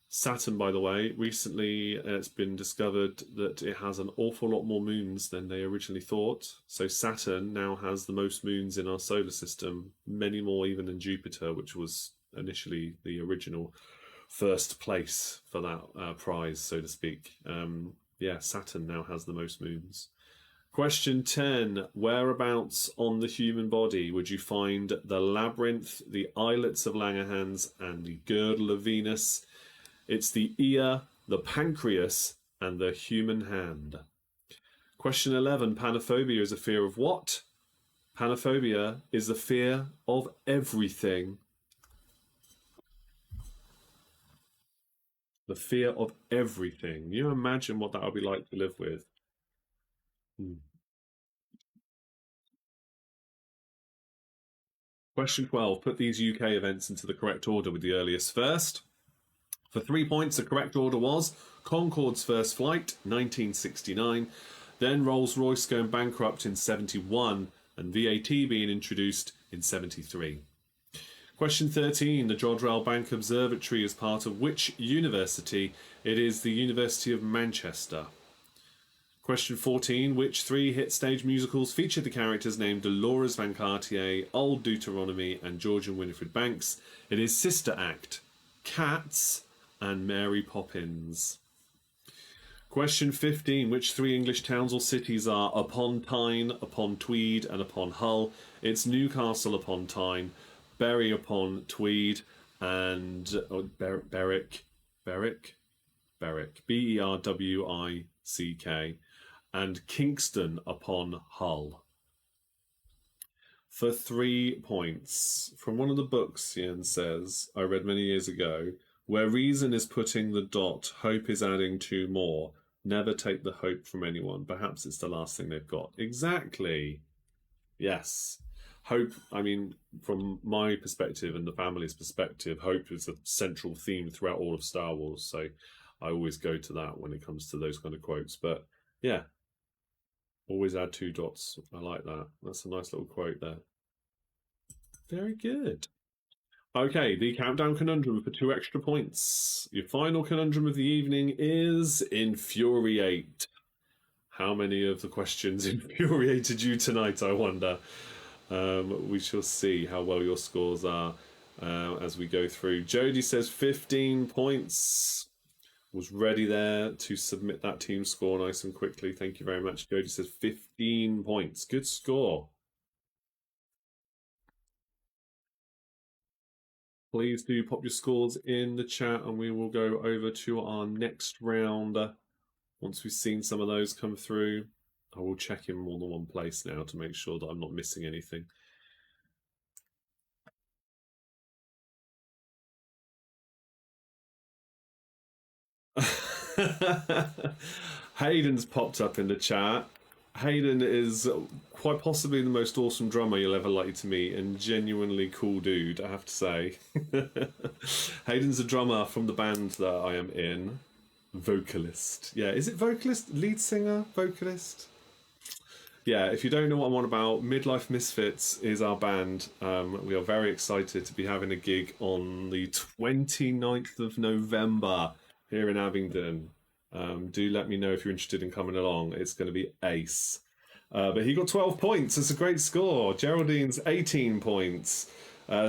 [SPEAKER 1] Saturn, by the way, recently it's been discovered that it has an awful lot more moons than they originally thought. So Saturn now has the most moons in our solar system, many more even than Jupiter, which was initially the original first place for that prize, so to speak. Yeah, Saturn now has the most moons. Question 10. Whereabouts on the human body would you find the labyrinth, the islets of Langerhans, and the girdle of Venus? It's the ear, the pancreas, and the human hand. Question 11. Panophobia is a fear of what? Panophobia is the fear of everything. The fear of everything. You imagine what that would be like to live with. Question 12. Put these UK events into the correct order with the earliest first. For 3 points, the correct order was Concorde's first flight, 1969, then Rolls-Royce going bankrupt in 71, and VAT being introduced in 73. Question 13. The Jodrell Bank Observatory is part of which university? It is the University of Manchester. Question 14. Which 3 hit stage musicals featured the characters named Dolores Van Cartier, Old Deuteronomy, and George and Winifred Banks? It is Sister Act, Cats, and Mary Poppins. Question 15. Which 3 English towns or cities are upon Tyne, upon Tweed, and upon Hull? It's Newcastle upon Tyne, Bury upon Tweed, and Berwick, Berwick, and Kingston upon Hull. For 3 points, from one of the books, Ian says, I read many years ago, where reason is putting the dot, hope is adding 2 more. Never take the hope from anyone. Perhaps it's the last thing they've got. Exactly. Yes. Hope, I mean, from my perspective and the family's perspective, hope is a central theme throughout all of Star Wars. So I always go to that when it comes to those kind of quotes. But yeah, always add 2 dots. I like that. That's a nice little quote there. Very good. Okay, the countdown conundrum for 2 extra points. Your final conundrum of the evening is infuriate. How many of the questions infuriated you tonight, I wonder? We shall see how well your scores are as we go through. Jodie says 15 points. Was ready there to submit that team score nice and quickly. Thank you very much. Jodie says 15 points. Good score. Please do pop your scores in the chat and we will go over to our next round. Once we've seen some of those come through, I will check in more than one place now to make sure that I'm not missing anything. Hayden's popped up in the chat. Hayden is quite possibly the most awesome drummer you'll ever likely to meet, and genuinely cool dude, I have to say. Hayden's a drummer from the band that I am in. Vocalist. Yeah, is it vocalist? Lead singer? Vocalist? Yeah, if you don't know what I'm on about, Midlife Misfits is our band. We are very excited to be having a gig on the 29th of November here in Abingdon. Do let me know if you're interested in coming along. It's going to be ace. But he got 12 points. It's a great score. Geraldine's 18 points.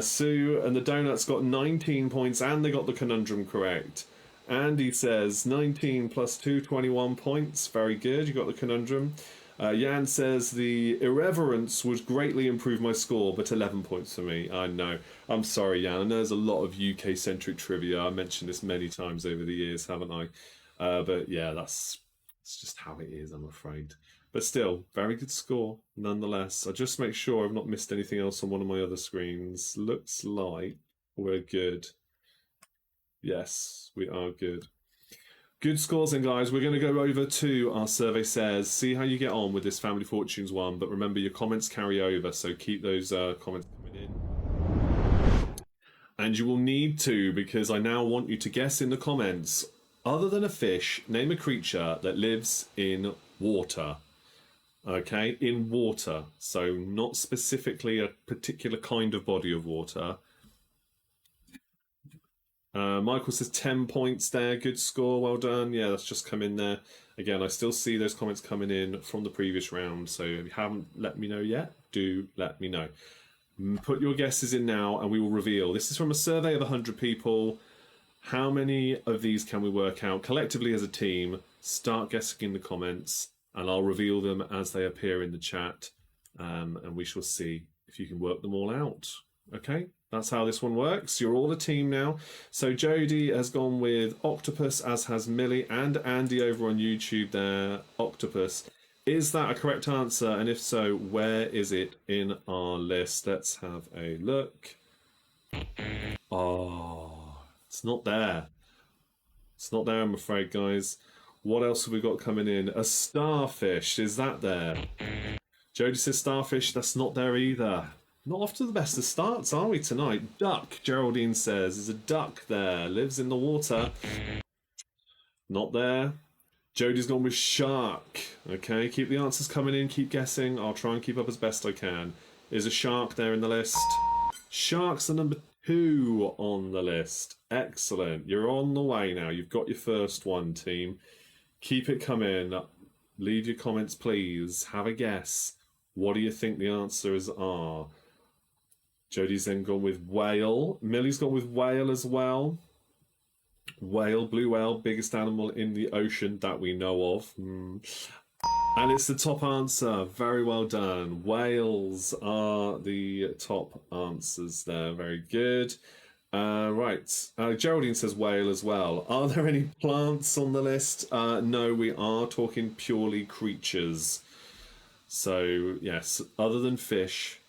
[SPEAKER 1] Sue and the Donuts got 19 points and they got the conundrum correct. Andy says 19 plus 2, 21 points. Very good. You got the conundrum. Jan says the irreverence would greatly improve my score, but 11 points for me. I know. I'm sorry, Jan. I know there's a lot of UK-centric trivia. I mentioned this many times over the years, haven't I? But yeah, it's just how it is, I'm afraid. But still, very good score, nonetheless. I'll just make sure I've not missed anything else on one of my other screens. Looks like we're good. Yes, we are good. Good scores then, guys. We're going to go over to our survey says, see how you get on with this Family Fortunes one, but remember your comments carry over, so keep those comments coming in. And you will need to, because I now want you to guess in the comments, other than a fish, name a creature that lives in water. Okay, in water. So not specifically a particular kind of body of water. Michael says 10 points there. Good score. Well done. Yeah, that's just come in there. Again, I still see those comments coming in from the previous round. So if you haven't let me know yet, do let me know. Put your guesses in now and we will reveal. This is from a survey of 100 people. How many of these can we work out collectively as a team? Start guessing in the comments, and I'll reveal them as they appear in the chat, and we shall see if you can work them all out. Okay, that's how this one works. You're all a team now. So Jodie has gone with octopus, as has Millie and Andy over on YouTube there. Octopus. Is that a correct answer? And if so, where is it in our list? Let's have a look. Oh, it's not there. It's not there, I'm afraid, guys. What else have we got coming in? A starfish. Is that there? Jodie says starfish. That's not there either. Not off to the best of starts, are we, tonight? Duck, Geraldine says. There's a duck there. Lives in the water. Not there. Jodie's gone with shark. Okay, keep the answers coming in. Keep guessing. I'll try and keep up as best I can. Is a shark there in the list? Shark's the number 2 on the list. Excellent. You're on the way now. You've got your first one, team. Keep it coming. Leave your comments, please. Have a guess. What do you think the answers are? Jodie's then gone with whale. Millie's gone with whale as well. Whale, blue whale, biggest animal in the ocean that we know of. And it's the top answer. Very well done. Whales are the top answers there. Very good. Right. Geraldine says whale as well. Are there any plants on the list? No, we are talking purely creatures. So, yes, other than fish,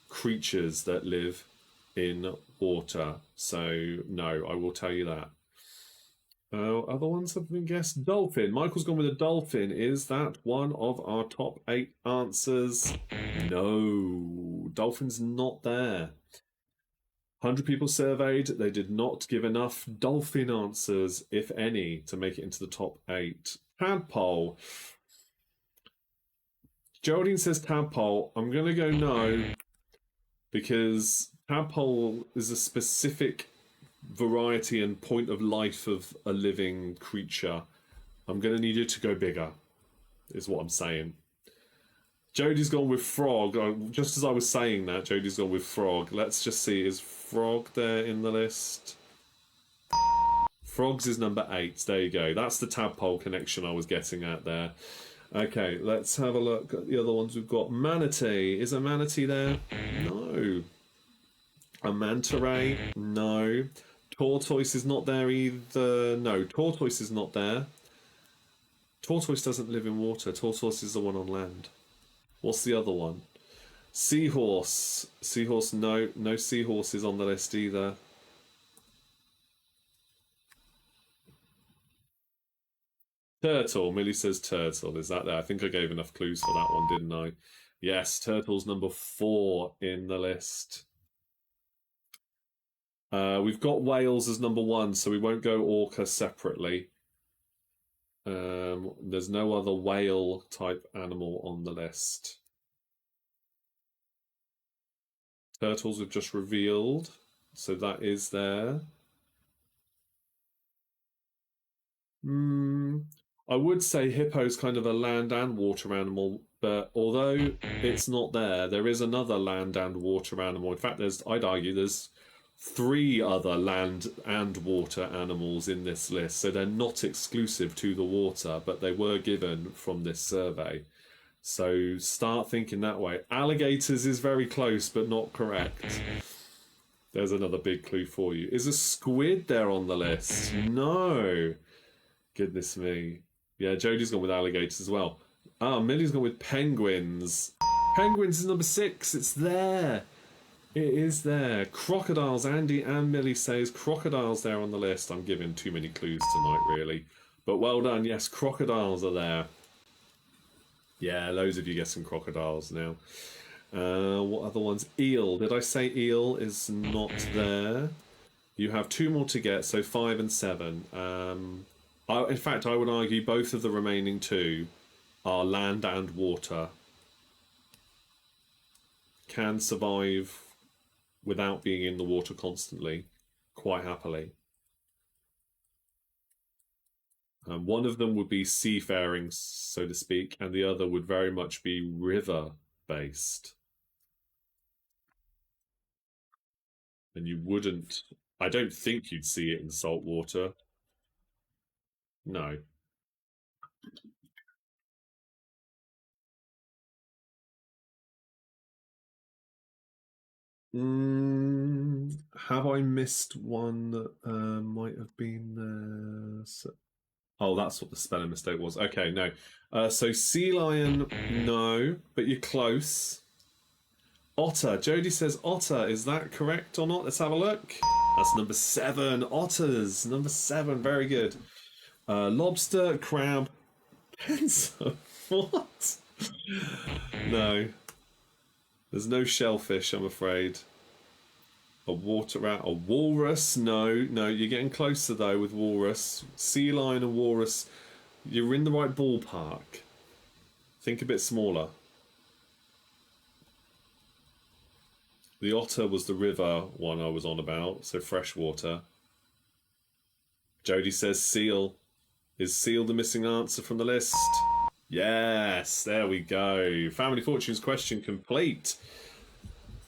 [SPEAKER 1] creatures that live in water. So, no, I will tell you that. Other ones have been guessed. Dolphin. Michael's gone with a dolphin. Is that one of our top 8 answers? No. Dolphin's not there. 100 people surveyed. They did not give enough dolphin answers, if any, to make it into the top 8. Tadpole. Geraldine says tadpole. I'm going to go no, because tadpole is a specific variety and point of life of a living creature. I'm going to need you to go bigger, is what I'm saying. Jodie's gone with frog. Just as I was saying that, Jodie's gone with frog. Let's just see, is frog there in the list? Frogs is number 8. There you go. That's the tadpole connection I was getting at there. Okay, let's have a look at the other ones we've got. Manatee. Is a manatee there? No. A manta ray? No. Tortoise is not there either. No, tortoise is not there. Tortoise doesn't live in water. Tortoise is the one on land. What's the other one? Seahorse. Seahorse, no. No seahorses on the list either. Turtle. Millie says turtle. Is that there? I think I gave enough clues for that one, didn't I? Yes, turtle's number 4 in the list. We've got whales as number 1, so we won't go orca separately. There's no other whale type animal on the list. Turtles we've just revealed, so that is there. I would say hippo's kind of a land and water animal, but although it's not there, there is another land and water animal. In fact, I'd argue there's 3 other land and water animals in this list, so they're not exclusive to the water, but they were given from this survey. So start thinking that way. Alligators is very close, but not correct. There's another big clue for you. Is a squid there on the list? No. Goodness me. Yeah, Jodie's gone with alligators as well. Millie's gone with penguins. Penguins is number 6. It's there. It is there. Crocodiles. Andy and Millie says crocodiles there on the list. I'm giving too many clues tonight, really. But well done. Yes, crocodiles are there. Yeah, loads of you guessing crocodiles now. What other ones? Eel. Did I say eel is not there? You have 2 more to get, so 5 and 7. In fact, I would argue both of the remaining 2 are land and water. Can survive without being in the water constantly, quite happily. One of them would be seafaring, so to speak, and the other would very much be river-based. And you wouldn't... I don't think you'd see it in salt water. No. Have I missed one that might have been there? Oh, that's what the spelling mistake was. Okay, no. So sea lion, no, but you're close. Otter. Jodie says otter. Is that correct or not? Let's have a look. That's number 7. Otters. Number 7. Very good. Lobster, crab, pencil. What? No. There's no shellfish, I'm afraid. A water rat, a walrus. No, you're getting closer though with walrus. Sea lion and walrus. You're in the right ballpark. Think a bit smaller. The otter was the river one I was on about, so freshwater. Jodie says seal. Is seal the missing answer from the list? Yes, there we go. Family Fortunes question complete.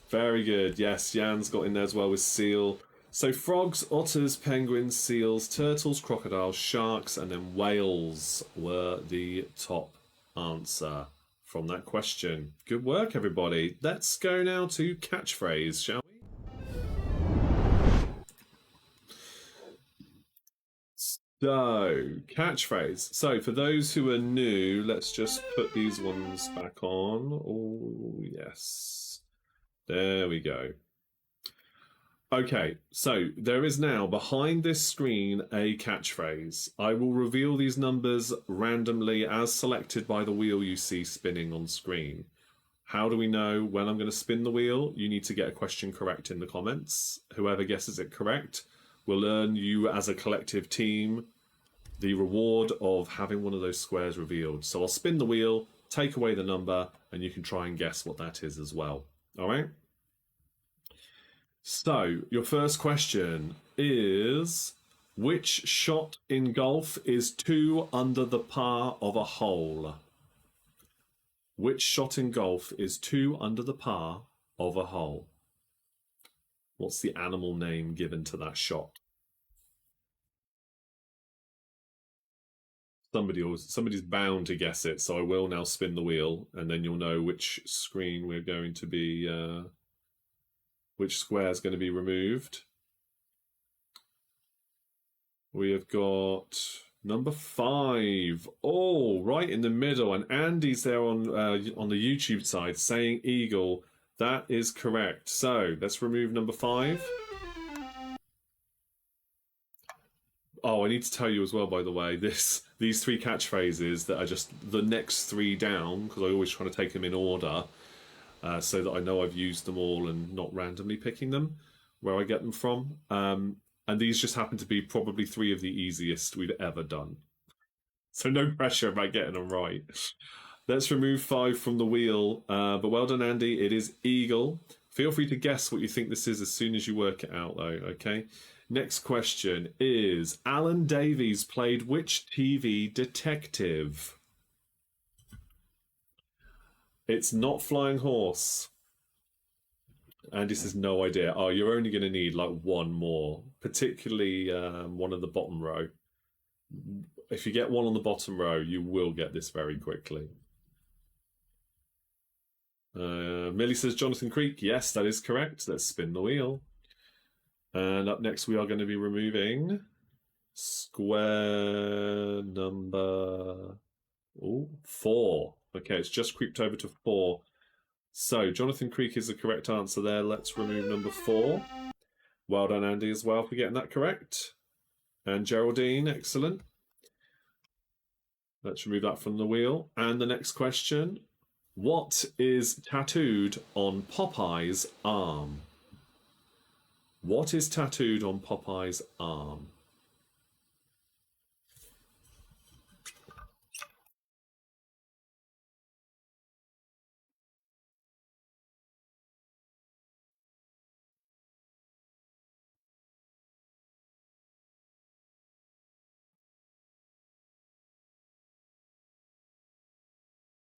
[SPEAKER 1] Very good. Yes, Jan's got in there as well with seal. So frogs, otters, penguins, seals, turtles, crocodiles, sharks, and then whales were the top answer from that question. Good work, everybody. Let's go now to catchphrase, shall we? So, catchphrase. So, for those who are new, let's just put these ones back on. Oh, yes. There we go. Okay, so there is now behind this screen a catchphrase. I will reveal these numbers randomly as selected by the wheel you see spinning on screen. How do we know when I'm going to spin the wheel? You need to get a question correct in the comments. Whoever guesses it correct will earn, you as a collective team, the reward of having one of those squares revealed. So I'll spin the wheel, take away the number, and you can try and guess what that is as well. All right? So, your first question is, which shot in golf is 2 under the par of a hole? Which shot in golf is 2 under the par of a hole? What's the animal name given to that shot? Somebody's bound to guess it, so I will now spin the wheel, and then you'll know which screen we're going to be... which square is going to be removed. We have got number 5. Oh, right in the middle. And Andy's there on the YouTube side saying eagle. That is correct. So let's remove number 5. Oh, I need to tell you as well, by the way, these 3 catchphrases that are just the next 3 down, because I always try to take them in order. So that I know I've used them all and not randomly picking them where I get them from. And these just happen to be probably 3 of the easiest we've ever done. So no pressure about getting them right. Let's remove 5 from the wheel. But well done, Andy. It is eagle. Feel free to guess what you think this is as soon as you work it out, though, okay? Next question is, Alan Davies played which TV detective? It's not Flying Horse. Andy says no idea. Oh, you're only going to need like 1 more, particularly one on the bottom row. If you get 1 on the bottom row, you will get this very quickly. Millie says Jonathan Creek. Yes, that is correct. Let's spin the wheel. And up next, we are going to be removing square number 4. Okay, it's just creeped over to 4. So, Jonathan Creek is the correct answer there. Let's remove number 4. Well done, Andy, as well, for getting that correct. And Geraldine, excellent. Let's remove that from the wheel. And the next question. What is tattooed on Popeye's arm? What is tattooed on Popeye's arm?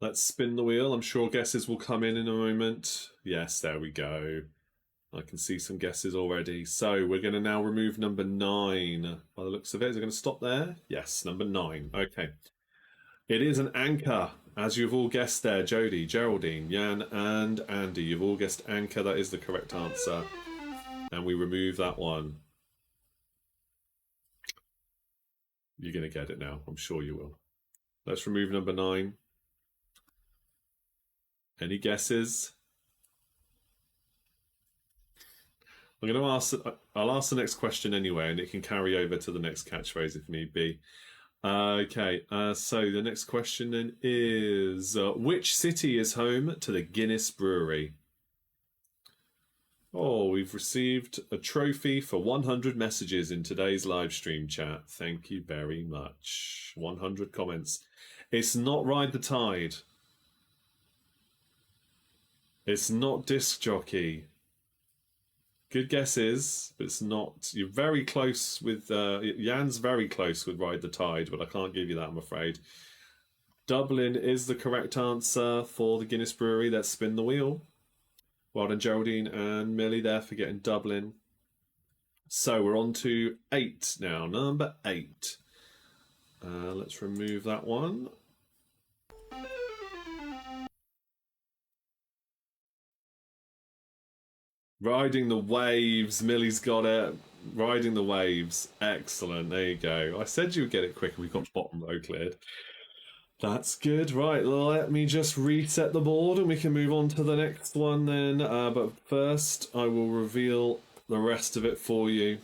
[SPEAKER 1] Let's spin the wheel. I'm sure guesses will come in a moment. Yes, there we go. I can see some guesses already. So we're going to now remove number 9. By the looks of it, is it going to stop there? Yes, number 9. Okay. It is an anchor, as you've all guessed there. Jodie, Geraldine, Jan, and Andy. You've all guessed anchor. That is the correct answer. And we remove that one. You're going to get it now. I'm sure you will. Let's remove number 9. Any guesses? I'm going to ask. I'll ask the next question anyway, and it can carry over to the next catchphrase if need be. Okay, so the next question then is, which city is home to the Guinness Brewery? Oh, we've received a trophy for 100 messages in today's live stream chat. Thank you very much. 100 comments. It's not Ride the Tide. It's not Disc Jockey. Good guesses, but it's not. You're very close with. Jan's very close with Ride the Tide, but I can't give you that, I'm afraid. Dublin is the correct answer for the Guinness Brewery. Let's spin the wheel. Well done, Geraldine and Millie there for getting Dublin. So we're on to 8 now. Number 8. Let's remove that one. Riding the Waves. Millie's got it. Riding the Waves. Excellent. There you go. I said you would get it quicker. We got bottom row cleared. That's good. Right, let me just reset the board and we can move on to the next one then. But first, I will reveal the rest of it for you.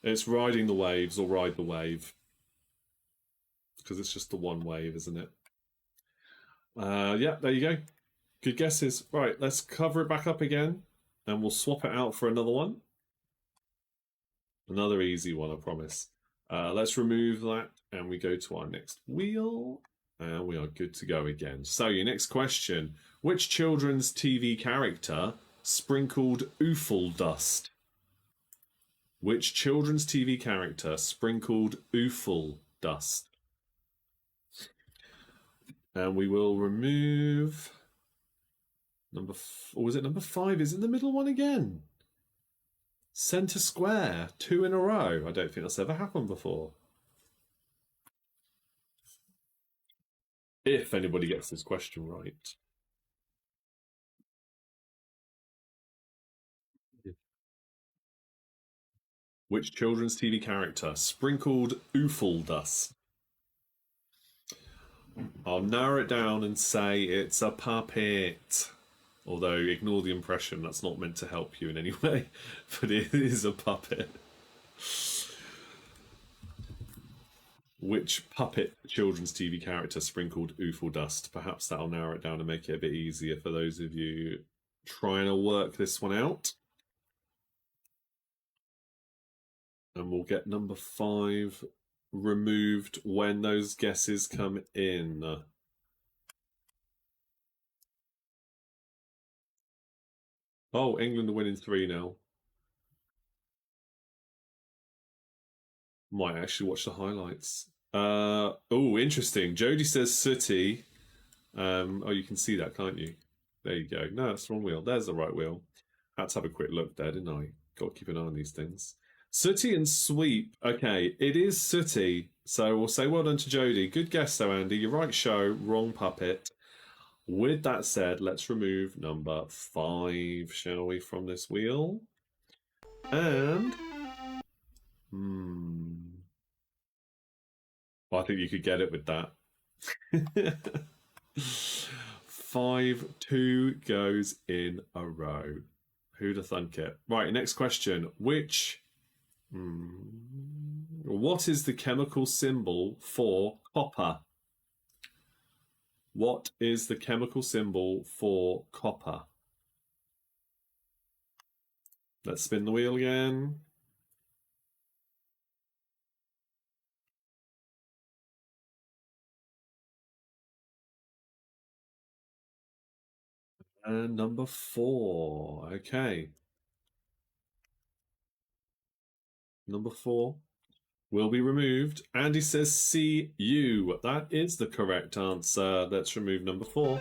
[SPEAKER 1] It's Riding the Waves or Ride the Wave. Because it's just the one wave, isn't it? Yeah, there you go. Good guesses. Right, let's cover it back up again and we'll swap it out for another one. Another easy one, I promise. Let's remove that and we go to our next wheel and we are good to go again. So your next question, which children's TV character sprinkled oofle dust? Which children's TV character sprinkled oofle dust? And we will remove or was it number 5? Is it the middle one again? Centre square, 2 in a row. I don't think that's ever happened before. If anybody gets this question right. Which children's TV character sprinkled oofle dust? I'll narrow it down and say it's a puppet. Although, ignore the impression, that's not meant to help you in any way. But it is a puppet. Which puppet children's TV character sprinkled oofle dust? Perhaps that'll narrow it down and make it a bit easier for those of you trying to work this one out. And we'll get number 5 removed when those guesses come in. Oh, England are winning 3 now. Might actually watch the highlights. Oh, interesting. Jodie says Sooty. Oh, you can see that, can't you? There you go. No, that's the wrong wheel. There's the right wheel. Had to have a quick look there, didn't I? Got to keep an eye on these things. Sooty and Sweep. Okay, it is Sooty. So we'll say well done to Jodie. Good guess though, Andy. You're right show, wrong puppet. With that said, let's remove number 5, shall we, from this wheel? And... Well, I think you could get it with that. 5-2 goes in a row. Who'd have thunk it? Right, next question. What is the chemical symbol for copper? What is the chemical symbol for copper? Let's spin the wheel again. And number 4. Okay. Number 4 will be removed. Andy says CU. That is the correct answer. Let's remove number 4.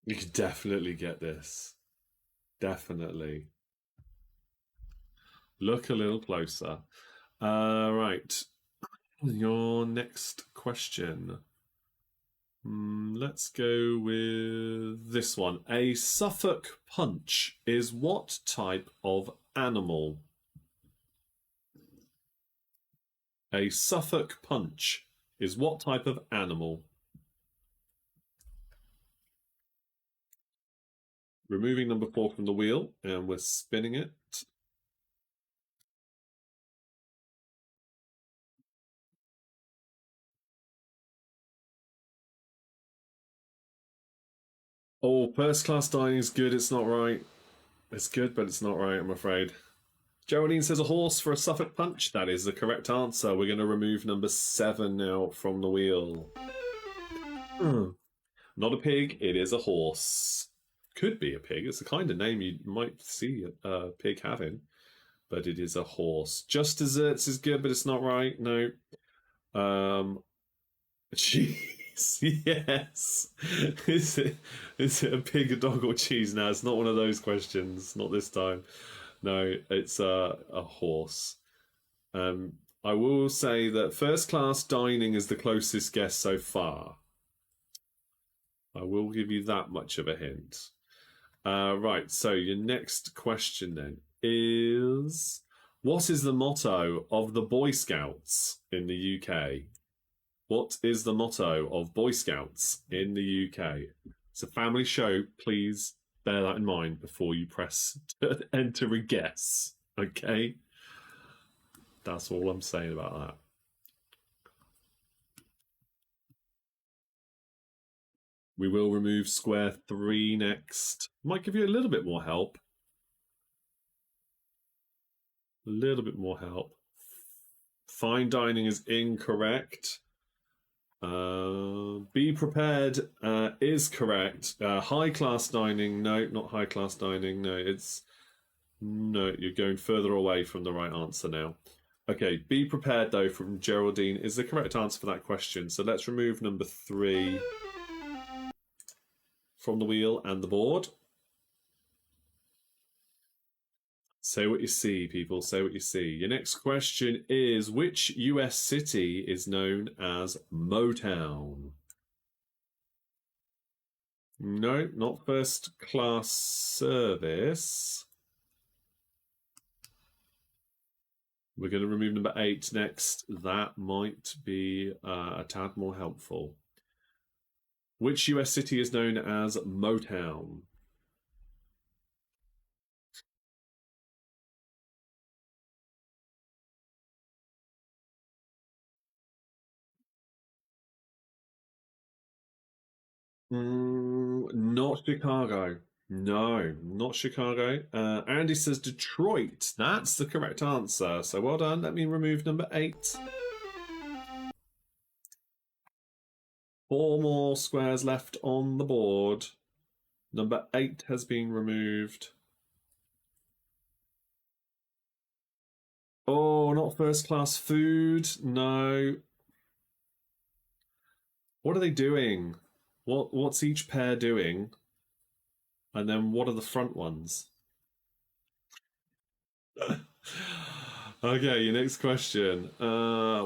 [SPEAKER 1] You could definitely get this. Definitely. Look a little closer. Right. Your next question. Let's go with this one. A Suffolk punch is what type of animal? A Suffolk punch is what type of animal? Removing number 4 from the wheel, and we're spinning it. Oh, first class dining is good. It's not right. It's good, but it's not right, I'm afraid. Geraldine says a horse for a Suffolk punch. That is the correct answer. We're going to remove number 7 now from the wheel. Not a pig, it is a horse. Could be a pig. It's the kind of name you might see a pig having. But it is a horse. Just desserts is good, but it's not right. No. Cheese, yes. Is it a pig, a dog, or cheese? No, it's not one of those questions. Not this time. No, it's a horse. I will say that first class dining is the closest guess so far. I will give you that much of a hint. Right, so your next question then is, what is the motto of the Boy Scouts in the UK? What is the motto of Boy Scouts in the UK? It's a family show. Please bear that in mind before you press enter a guess. Okay? That's all I'm saying about that. We will remove square 3 next. Might give you a little bit more help. A little bit more help. Fine dining is incorrect. Be prepared is correct. High class dining, no, not high class dining. No, you're going further away from the right answer now. Okay, be prepared though from Geraldine is the correct answer for that question. So let's remove number 3 from the wheel and the board. Say what you see, people. Say what you see. Your next question is, which US city is known as Motown? No, not first class service. We're going to remove number 8 next. That might be a tad more helpful. Which US city is known as Motown? Not Chicago. No, not Chicago. Andy says Detroit. That's the correct answer. So well done. Let me remove number 8. 4 more squares left on the board. Number 8 has been removed. Oh, not first class food. No. What are they doing? What's each pair doing? And then what are the front ones? Okay, your next question.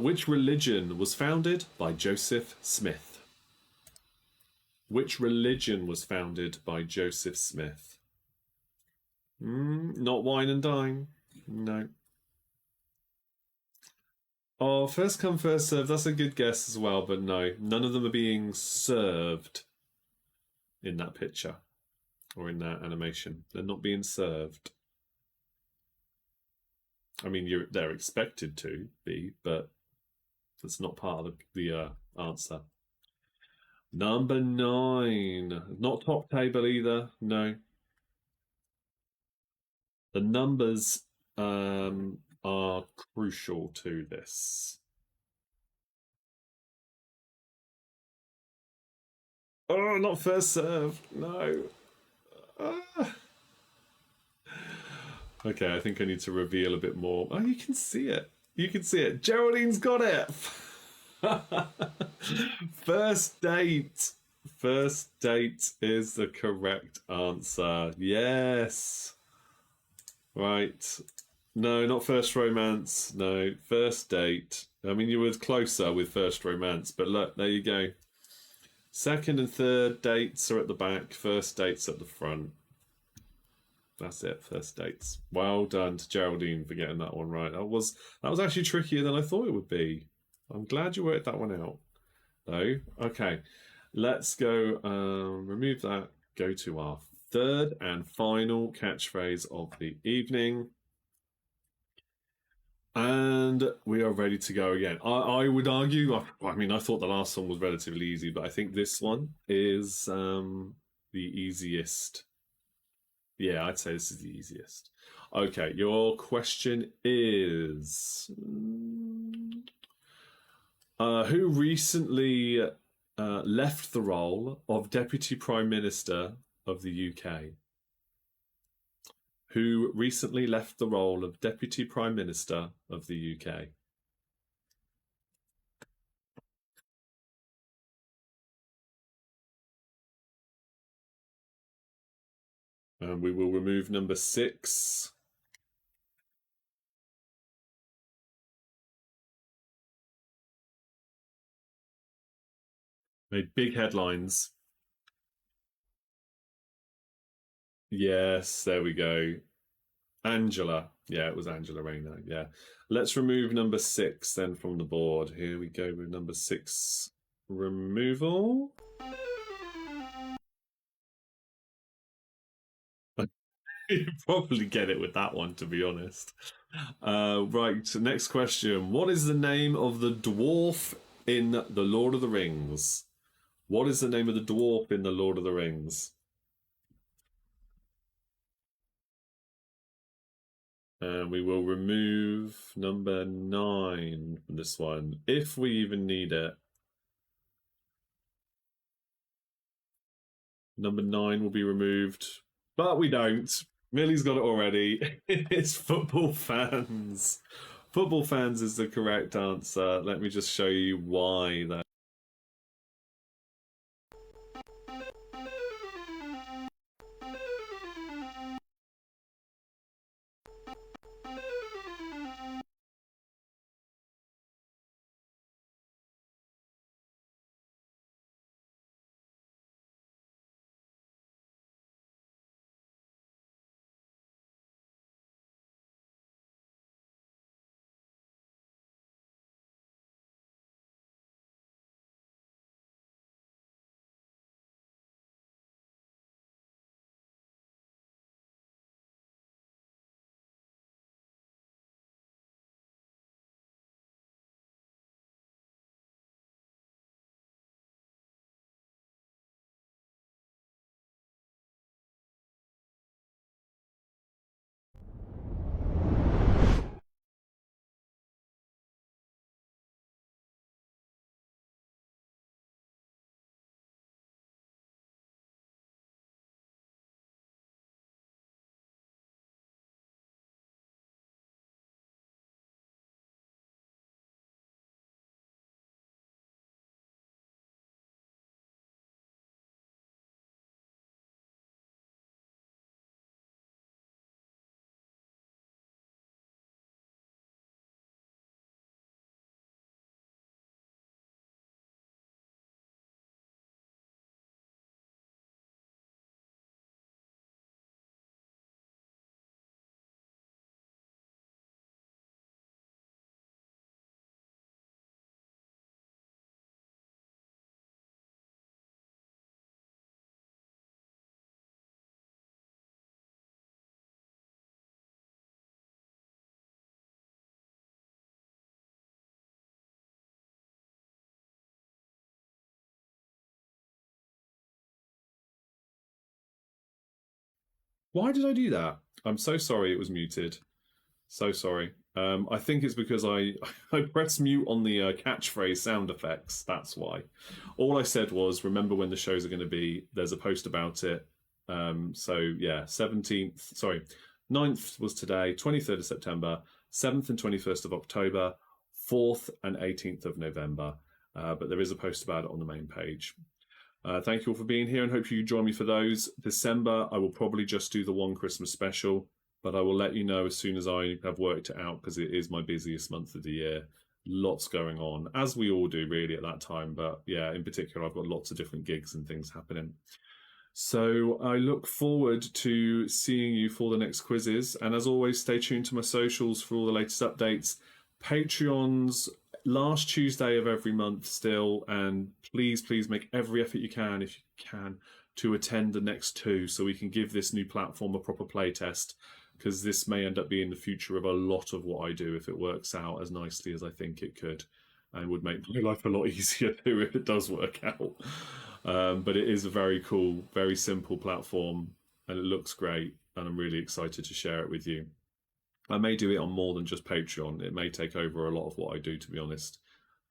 [SPEAKER 1] Which religion was founded by Joseph Smith? Which religion was founded by Joseph Smith? Not wine and dine. No. Oh, first come, first served. That's a good guess as well, but no. None of them are being served in that picture or in that animation. They're not being served. I mean, they're expected to be, but that's not part of the answer. Number 9. Not top table either. No. The numbers are crucial to this. Oh, not first serve. No. Okay, I think I need to reveal a bit more. Oh, you can see it. You can see it. Geraldine's got it. First date. First date is the correct answer. Yes. Right. No, not first romance. No, first date. I mean, you were closer with first romance, but look, there you go. Second and third dates are at the back. First dates at the front. That's it. First dates. Well done to Geraldine for getting that one right. That was actually trickier than I thought it would be. I'm glad you worked that one out, though. Okay, let's go. Remove that. Go to our third and final catchphrase of the evening. And we are ready to go again. I would argue, I mean, I thought the last one was relatively easy, but I think this one is the easiest. Yeah, I'd say this is the easiest. Okay, your question is who recently left the role of Deputy Prime Minister of the UK? Who recently left the role of Deputy Prime Minister of the UK? And we will remove number 6. Made big headlines. Yes, there we go. Angela. Yeah, it was Angela Rayner. Yeah. Let's remove number 6 then from the board. Here we go with number 6 removal. You probably get it with that one, to be honest. Right, next question. What is the name of the dwarf in The Lord of the Rings? What is the name of the dwarf in The Lord of the Rings? And we will remove number 9 from this one, if we even need it. Number 9 will be removed, but we don't. Millie's got it already. It's football fans. Football fans is the correct answer. Let me just show you why that. Why did I do that? I'm so sorry it was muted. So sorry. I think it's because I I pressed mute on the catchphrase sound effects. That's why. All I said was, remember when the shows are going to be. There's a post about it. So yeah, 17th. Sorry, 9th was today. 23rd of September. 7th and 21st of October. 4th and 18th of November. But there is a post about it on the main page. Thank you all for being here and hope you join me for those. December, I will probably just do the one Christmas special. but I will let you know as soon as I have worked it out, because it is my busiest month of the year. Lots going on, as we all do really at that time. But yeah, in particular, I've got lots of different gigs and things happening. So I look forward to seeing you for the next quizzes. And as always, stay tuned to my socials for all the latest updates. Patreon's last Tuesday of every month still. And please make every effort you can, if you can, to attend the next two, so we can give this new platform a proper play test, because this may end up being the future of a lot of what I do if it works out as nicely as I think it could, and would make my life a lot easier too if it does work out. But it is a very cool, very simple platform, and it looks great, and I'm really excited to share it with you. I may do it on more than just Patreon. It may take over a lot of what I do, to be honest,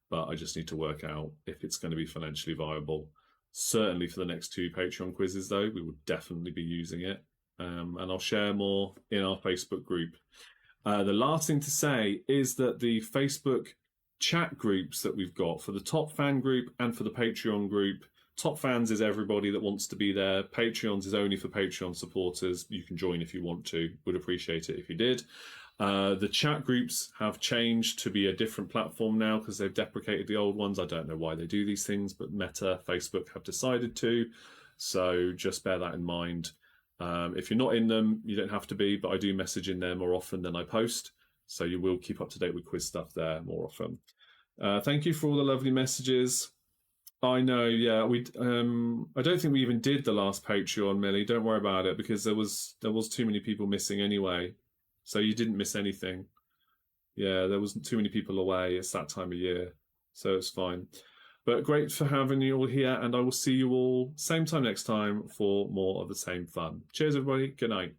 [SPEAKER 1] but I just need to work out if it's going to be financially viable. Certainly for the next two Patreon quizzes, though, we will definitely be using it. And I'll share more in our Facebook group. The last thing to say is that the Facebook chat groups that we've got for the Top Fan group and for the Patreon group, Top Fans is everybody that wants to be there. Patreons is only for Patreon supporters. You can join if you want to. Would appreciate it if you did. The chat groups have changed to be a different platform now because they've deprecated the old ones. I don't know why they do these things, but Meta, Facebook have decided to. So just bear that in mind. If you're not in them, you don't have to be, but I do message in there more often than I post. So you will keep up to date with quiz stuff there more often. Thank you for all the lovely messages. I know, yeah. I don't think we even did the last Patreon, Millie. Don't worry about it, because there was too many people missing anyway. So you didn't miss anything. Yeah, there wasn't too many people away. It's that time of year, so it's fine. But great for having you all here, and I will see you all same time next time for more of the same fun. Cheers, everybody. Good night.